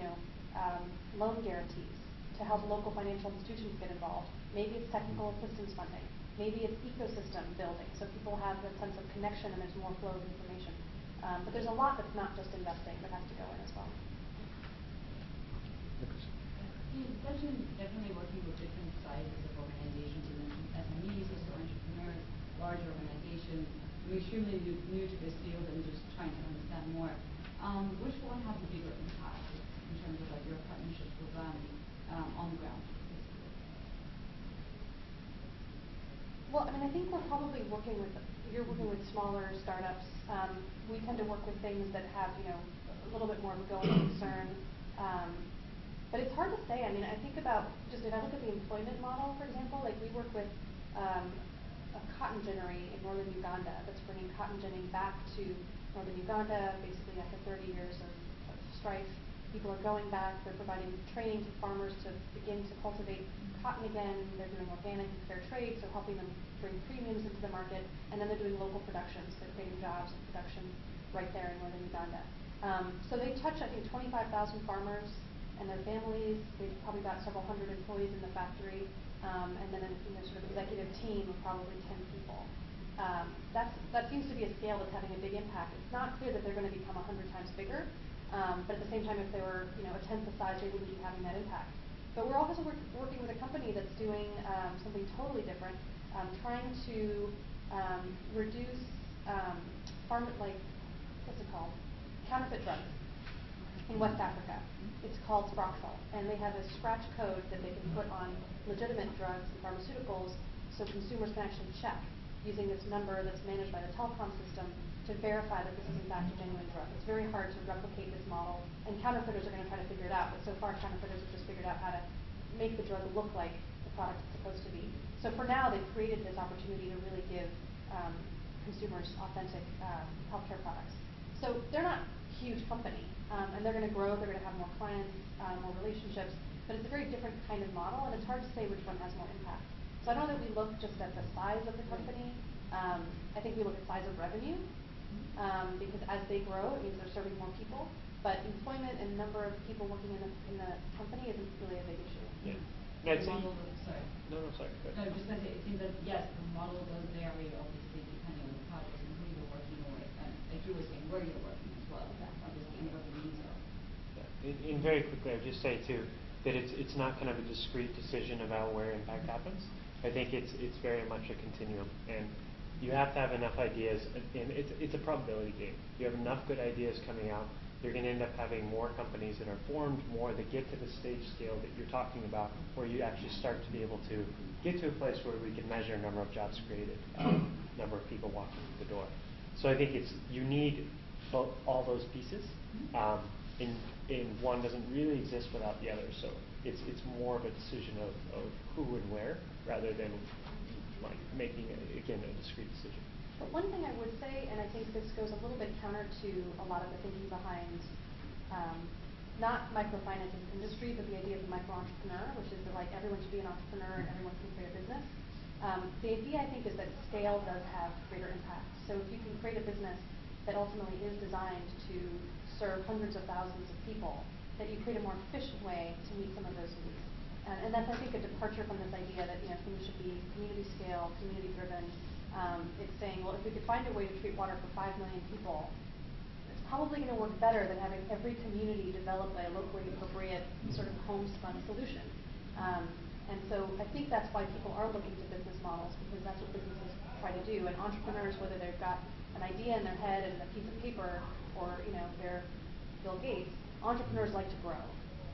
loan guarantees to help local financial institutions get involved. Maybe it's technical assistance funding. Maybe it's ecosystem building, so people have a sense of connection and there's more flow of information. But there's a lot that's not just investing that has to go in as well.
You mentioned definitely working with different sizes of organizations. You mentioned SMEs, also entrepreneurs, large organizations. I'm extremely new to this field and just trying to understand more. Which one has a bigger impact in terms of your partnerships with them on the ground?
Well, I mean, I think we're probably you're working with smaller startups. We tend to work with things that have, a little bit more of a going concern. But it's hard to say. I mean, I think about, just if I look at the employment model, for example, like we work with a cotton ginnery in northern Uganda that's bringing cotton ginning back to northern Uganda, basically after 30 years of strife. People are going back, they're providing training to farmers to begin to cultivate cotton again, they're doing organic and fair trade, so helping them bring premiums into the market, and then they're doing local productions, they're creating jobs and production right there in northern Uganda. So they touch, I think, 25,000 farmers and their families. They've probably got several hundred employees in the factory, and then a sort of executive team of probably 10 people. That seems to be a scale that's having a big impact. It's not clear that they're going to become 100 times bigger, but at the same time, if they were a tenth the size, they wouldn't be having that impact. But we're also working with a company that's doing something totally different, trying to reduce what's it called? Counterfeit drugs in West Africa. It's called Sproxel, and they have a scratch code that they can put on legitimate drugs and pharmaceuticals, so consumers can actually check using this number that's managed by the telecom system to verify that this is in fact a genuine drug. It's very hard to replicate this model, and counterfeiters are going to try to figure it out, but so far counterfeiters have just figured out how to make the drug look like the product it's supposed to be. So for now, they've created this opportunity to really give consumers authentic healthcare products. So they're not a huge company, and they're going to grow, they're going to have more clients, more relationships, but it's a very different kind of model, and it's hard to say which one has more impact. So I don't know that we look just at the size of the company. I think we look at size of revenue, because as they grow, it means they're serving more people. But employment and number of people working in the company isn't really a big issue.
Yeah.
The model sorry.
No, sorry. Go
No,
ahead.
just going to say, it seems that, yes, the model does vary, obviously, depending on the project and who you're working with, and like you were saying, where you're working as well, obviously, and what the needs are.
Yeah. In very quickly, I would just say, too, that it's not kind of a discrete decision about where impact happens. I think it's very much a continuum, and you have to have enough ideas, and it's a probability game. You have enough good ideas coming out, you're going to end up having more companies that are formed, more that get to the stage scale that you're talking about, where you actually start to be able to get to a place where we can measure number of jobs created, number of people walking through the door. So I think you need all those pieces, and one doesn't really exist without the other. So it's more of a decision of who and where, rather than like making a discrete decision.
But one thing I would say, and I think this goes a little bit counter to a lot of the thinking behind not microfinance as an industry, but the idea of the micro-entrepreneur, which is that like everyone should be an entrepreneur and everyone can create a business. The idea, I think, is that scale does have greater impact. So if you can create a business that ultimately is designed to serve hundreds of thousands of people, that you create a more efficient way to meet some of those needs. And that's, I think, a departure from this idea that things should be community scale, community driven. It's saying, well, if we could find a way to treat water for 5 million people, it's probably going to work better than having every community develop a locally appropriate sort of homespun solution. And so I think that's why people are looking to business models, because that's what businesses try to do. And entrepreneurs, whether they've got an idea in their head and a piece of paper, or they're Bill Gates, entrepreneurs like to grow.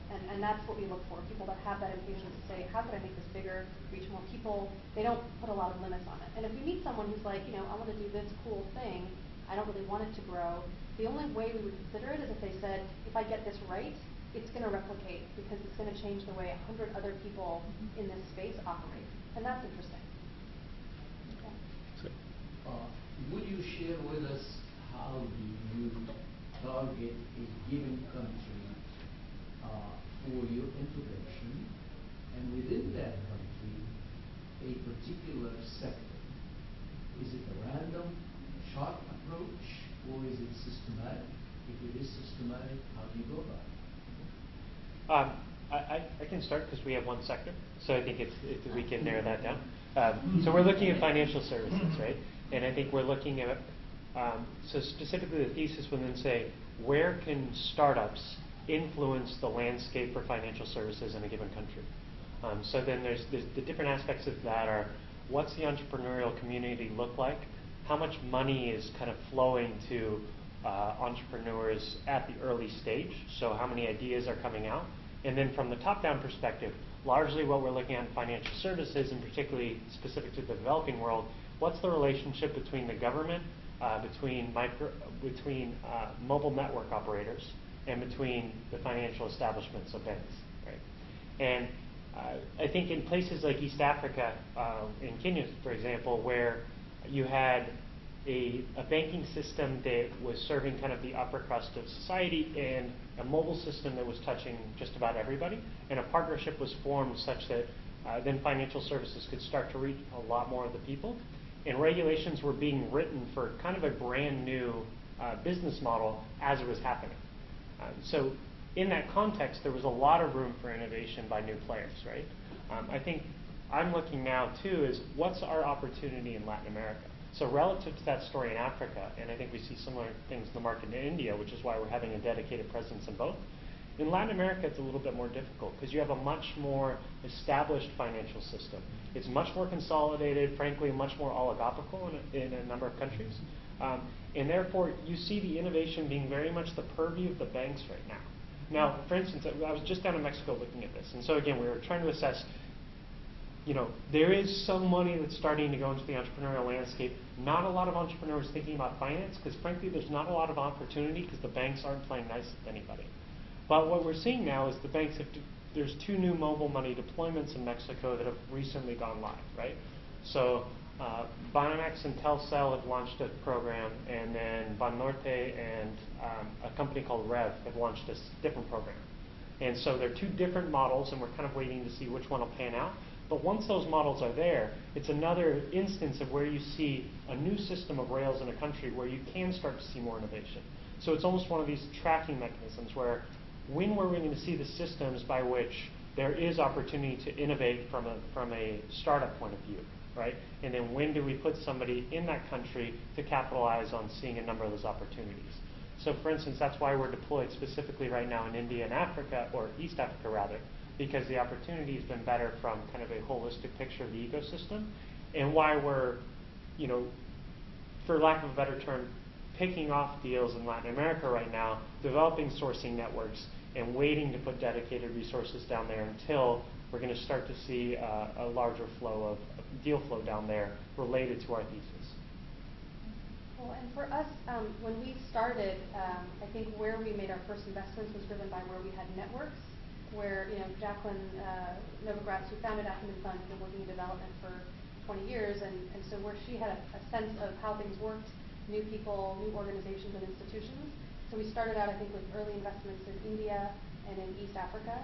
And that's what we look for, people that have that impatience to say, how could I make this bigger, reach more people? They don't put a lot of limits on it. And if we meet someone who's like, I want to do this cool thing, I don't really want it to grow, the only way we would consider it is if they said, if I get this right, it's going to replicate, because it's going to change the way 100 other people in this space operate. And that's interesting.
So,
would you share with us how do you target a given country for your intervention, and within that country, a particular sector? Is it a random shot approach, or is it systematic? If it is systematic, how do you go about it?
I can start because we have one sector, so I think we can narrow that down. So we're looking at financial services, right? And I think we're looking at, so specifically the thesis would then say, where can startups influence the landscape for financial services in a given country? So then there's the different aspects of that are, what's the entrepreneurial community look like? How much money is kind of flowing to entrepreneurs at the early stage? So how many ideas are coming out? And then from the top-down perspective, largely what we're looking at in financial services, and particularly specific to the developing world, what's the relationship between the government, between mobile network operators, and between the financial establishments of banks, right? And I think in places like East Africa, in Kenya, for example, where you had a banking system that was serving kind of the upper crust of society and a mobile system that was touching just about everybody, and a partnership was formed such that then financial services could start to reach a lot more of the people, and regulations were being written for kind of a brand new business model as it was happening. So in that context, there was a lot of room for innovation by new players, right? I think I'm looking now, too, is what's our opportunity in Latin America? So relative to that story in Africa, and I think we see similar things in the market in India, which is why we're having a dedicated presence in both. In Latin America, it's a little bit more difficult because you have a much more established financial system. It's much more consolidated, frankly, much more oligopolical in a number of countries. And therefore, you see the innovation being very much the purview of the banks right now. Now, for instance, I was just down in Mexico looking at this. And so again, we were trying to assess, there is some money that's starting to go into the entrepreneurial landscape. Not a lot of entrepreneurs thinking about finance because frankly, there's not a lot of opportunity because the banks aren't playing nice with anybody. But what we're seeing now is the banks there's 2 new mobile money deployments in Mexico that have recently gone live, right? So Banamex and Telcel have launched a program, and then Banorte and a company called Rev have launched a different program. And so they're 2 different models, and we're kind of waiting to see which one will pan out. But once those models are there, it's another instance of where you see a new system of rails in a country where you can start to see more innovation. So it's almost one of these tracking mechanisms where when we're going to see the systems by which there is opportunity to innovate from a startup point of view, right? And then when do we put somebody in that country to capitalize on seeing a number of those opportunities? So for instance, that's why we're deployed specifically right now in India and Africa, or East Africa rather, because the opportunity has been better from kind of a holistic picture of the ecosystem, and why we're, for lack of a better term, picking off deals in Latin America right now, developing sourcing networks, and waiting to put dedicated resources down there until we're going to start to see a larger flow of deal flow down there related to our thesis.
Well, and for us, when we started, I think where we made our first investments was driven by where we had networks, where Jacqueline Novogratz, who founded Acumen Fund, has been working in development for 20 years, and so where she had a sense of how things worked, new people, new organizations and institutions. So we started out, I think, with early investments in India and in East Africa.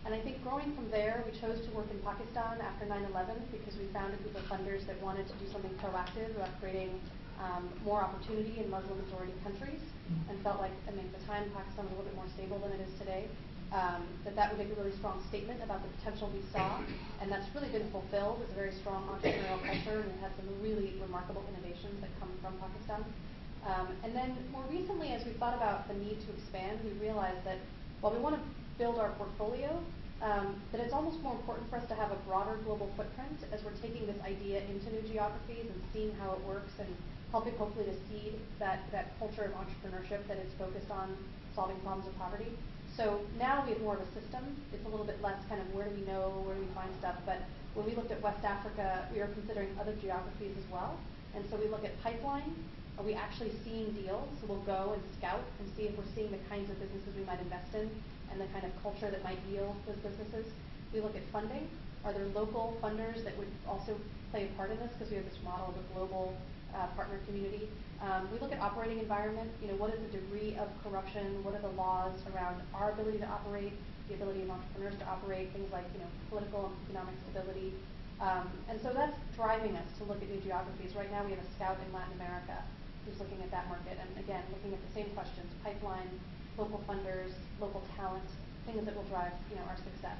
And I think growing from there, we chose to work in Pakistan after 9/11 because we found a group of funders that wanted to do something proactive about creating more opportunity in Muslim-majority countries, and felt like, at the time, Pakistan was a little bit more stable than it is today, that would make a really strong statement about the potential we saw, and that's really been fulfilled. It's a very strong entrepreneurial culture, and it had some really remarkable innovations that come from Pakistan. And then more recently, as we thought about the need to expand, we realized that while we want to build our portfolio, that it's almost more important for us to have a broader global footprint as we're taking this idea into new geographies and seeing how it works and helping hopefully to seed that culture of entrepreneurship that is focused on solving problems of poverty. So now we have more of a system. It's a little bit less kind of where do we know, where do we find stuff. But when we looked at West Africa, we were considering other geographies as well. And so we look at pipeline. Are we actually seeing deals? So we'll go and scout and see if we're seeing the kinds of businesses we might invest in and the kind of culture that might yield those businesses. We look at funding. Are there local funders that would also play a part in this? Because we have this model of a global partner community. We look at operating environment. What is the degree of corruption? What are the laws around our ability to operate, the ability of entrepreneurs to operate, things like political and economic stability. And so that's driving us to look at new geographies. Right now we have a scout in Latin America who's looking at that market, and again, looking at the same questions: pipeline, local funders, local talent, things that will drive our success.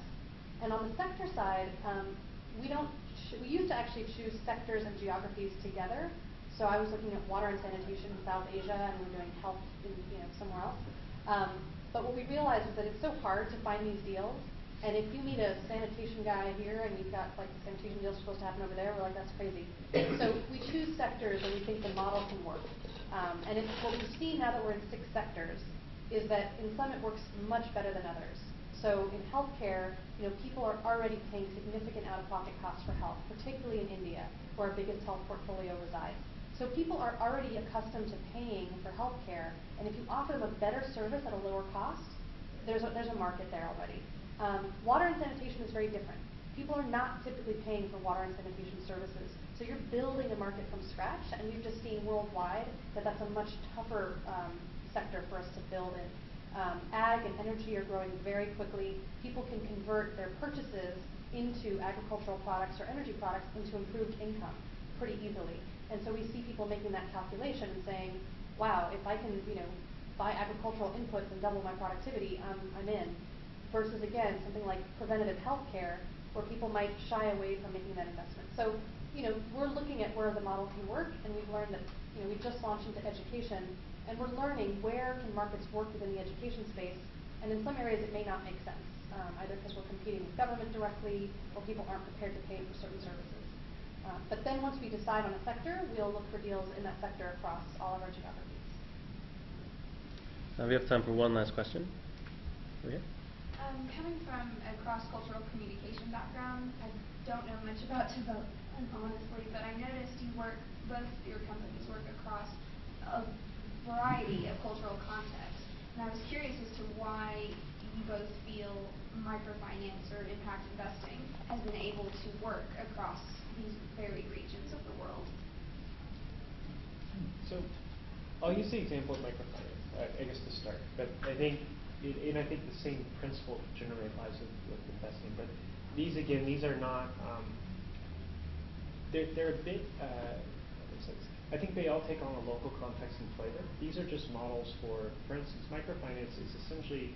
And on the sector side, we used to actually choose sectors and geographies together. So I was looking at water and sanitation in South Asia, and we were doing health in somewhere else. But what we realized is that it's so hard to find these deals. And if you meet a sanitation guy here and you've got like sanitation deals supposed to happen over there, we're like, that's crazy. So we choose sectors and we think the model can work. And what we've seen now that we're in 6 sectors is that in some it works much better than others. So in healthcare, people are already paying significant out-of-pocket costs for health, particularly in India, where our biggest health portfolio resides. So people are already accustomed to paying for healthcare, and if you offer them a better service at a lower cost, there's a market there already. Water and sanitation is very different. People are not typically paying for water and sanitation services. So you're building a market from scratch, and we've just seen worldwide that that's a much tougher sector for us to build in. Ag and energy are growing very quickly. People can convert their purchases into agricultural products or energy products into improved income pretty easily. And so we see people making that calculation and saying, wow, if I can buy agricultural inputs and double my productivity, I'm in. Versus, again, something like preventative health care, where people might shy away from making that investment. So, we're looking at where the model can work, and we've learned that, we just launched into education, and we're learning where can markets work within the education space, and in some areas it may not make sense, either because we're competing with government directly, or people aren't prepared to pay for certain services. But then once we decide on a sector, we'll look for deals in that sector across all of our geographies.
We have time for one last question. Over here.
Coming from a cross-cultural communication background, I don't know much about development, honestly, but I noticed both your companies work across a variety of cultural contexts. And I was curious as to why you both feel microfinance or impact investing has been able to work across these varied regions of the world.
So I'll use the example of microfinance, I guess, to start. But I think the same principle generally applies with investing. But these are not, they're a bit, I think they all take on a local context and flavor. These are just models for instance, microfinance is essentially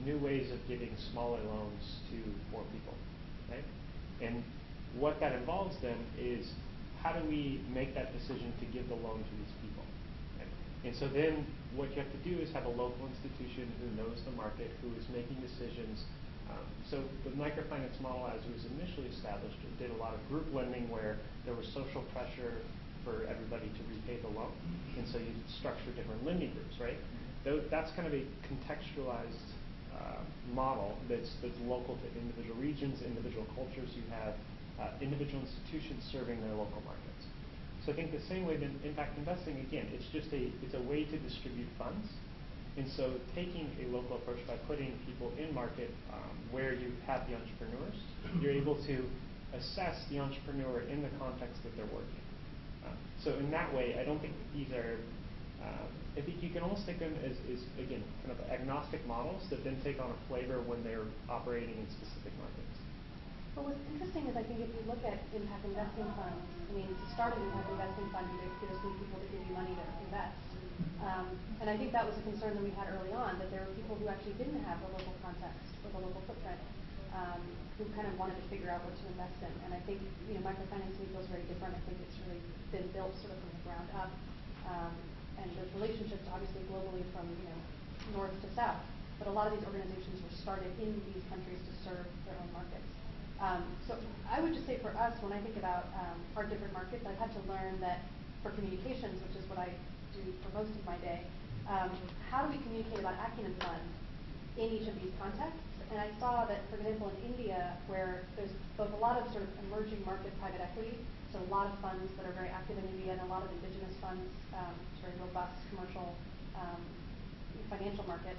new ways of giving smaller loans to more people, right? And what that involves then is, how do we make that decision to give the loan to these people? Right? And so then what you have to do is have a local institution who knows the market, who is making decisions. So the microfinance model, as it was initially established, it did a lot of group lending where there was social pressure for everybody to repay the loan. And so you structure different lending groups, right? That's kind of a contextualized model that's local to individual regions, individual cultures. You have individual institutions serving their local markets. So I think the same way that impact investing, again, it's a way to distribute funds. And so taking a local approach by putting people in market where you have the entrepreneurs, you're able to assess the entrepreneur in the context that they're working. So in that way, I don't think these are, I think you can almost think of them as, again, kind of agnostic models that then take on a flavor when they're operating in specific markets.
But what's interesting is, I think, if you look at impact investing funds, to start an impact investing fund, you just need people to give you money to invest. And I think that was a concern that we had early on, that there were people who actually didn't have the local context or the local footprint, who kind of wanted to figure out what to invest in. And I think, microfinance feels very different. I think it's really been built sort of from the ground up. And there's relationships, obviously, globally from, north to south. But a lot of these organizations were started in these countries to serve their own markets. So I would just say for us, when I think about our different markets, I've had to learn that for communications, which is what I do for most of my day, how do we communicate about Acumen Fund in each of these contexts? And I saw that, for example, in India, where there's both a lot of sort of emerging market private equity, so a lot of funds that are very active in India, and a lot of indigenous funds, very robust commercial financial market,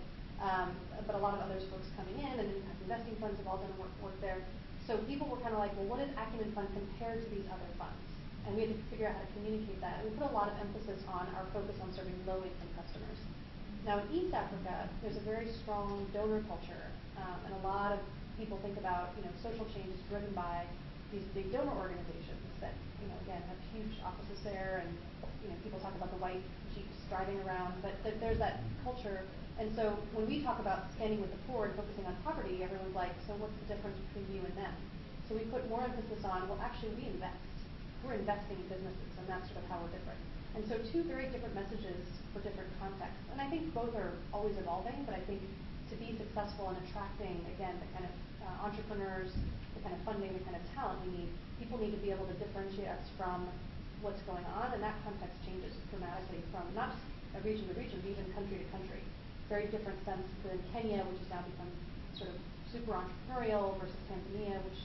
but a lot of others folks coming in, and impact investing funds have all done work there. So people were kind of like, well, what is Acumen Fund compared to these other funds? And we had to figure out how to communicate that. And we put a lot of emphasis on our focus on serving low-income customers. Now, in East Africa, there's a very strong donor culture, and a lot of people think about, social change is driven by these big donor organizations that, again, have huge offices there, and, people talk about the white jeeps driving around, but there's that culture. And so when we talk about standing with the poor and focusing on poverty, everyone's like, so what's the difference between you and them? So we put more emphasis on, well, actually, we invest. We're investing in businesses, and that's sort of how we're different. And so two very different messages for different contexts. And I think both are always evolving, but I think to be successful in attracting, again, the kind of entrepreneurs, the kind of funding, the kind of talent we need, people need to be able to differentiate us from what's going on, and that context changes dramatically from not just region to region, but even country to country. Very different sense than Kenya, which has now become sort of super entrepreneurial versus Tanzania, which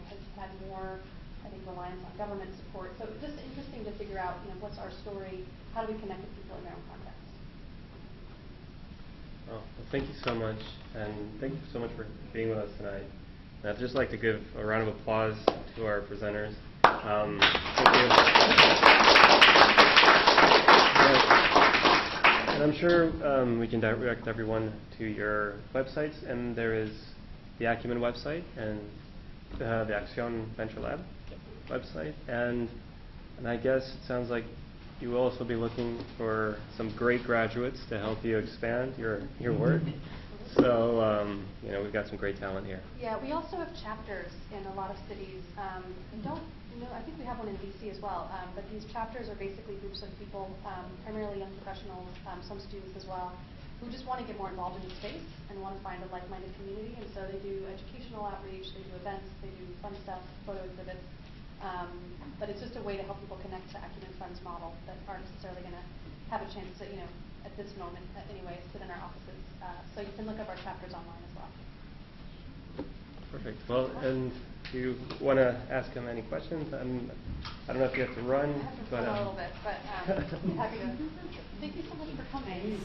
has had more, I think, reliance on government support. So just interesting to figure out, what's our story? How do we connect with people in their own context?
Well, thank you so much, and thank you so much for being with us tonight. And I'd just like to give a round of applause to our presenters. Thank you. And I'm sure we can direct everyone to your websites, and there is the Acumen website and the Action Venture Lab website, and I guess it sounds like you will also be looking for some great graduates to help you expand your work. So we've got some great talent here.
Yeah, we also have chapters in a lot of cities. I think we have one in DC as well. But these chapters are basically groups of people, primarily young professionals, some students as well, who just want to get more involved in the space and want to find a like-minded community. And so they do educational outreach, they do events, they do fun stuff, photo exhibits. But it's just a way to help people connect to Acumen Fund's model that aren't necessarily going to have a chance to, at this moment anyway, sit in our offices. So you can look up our chapters online as well.
Perfect. Well, and if you want to ask him any questions, I don't know if you have to run.
I have to run a little bit, but happy to. Thank you so much for coming.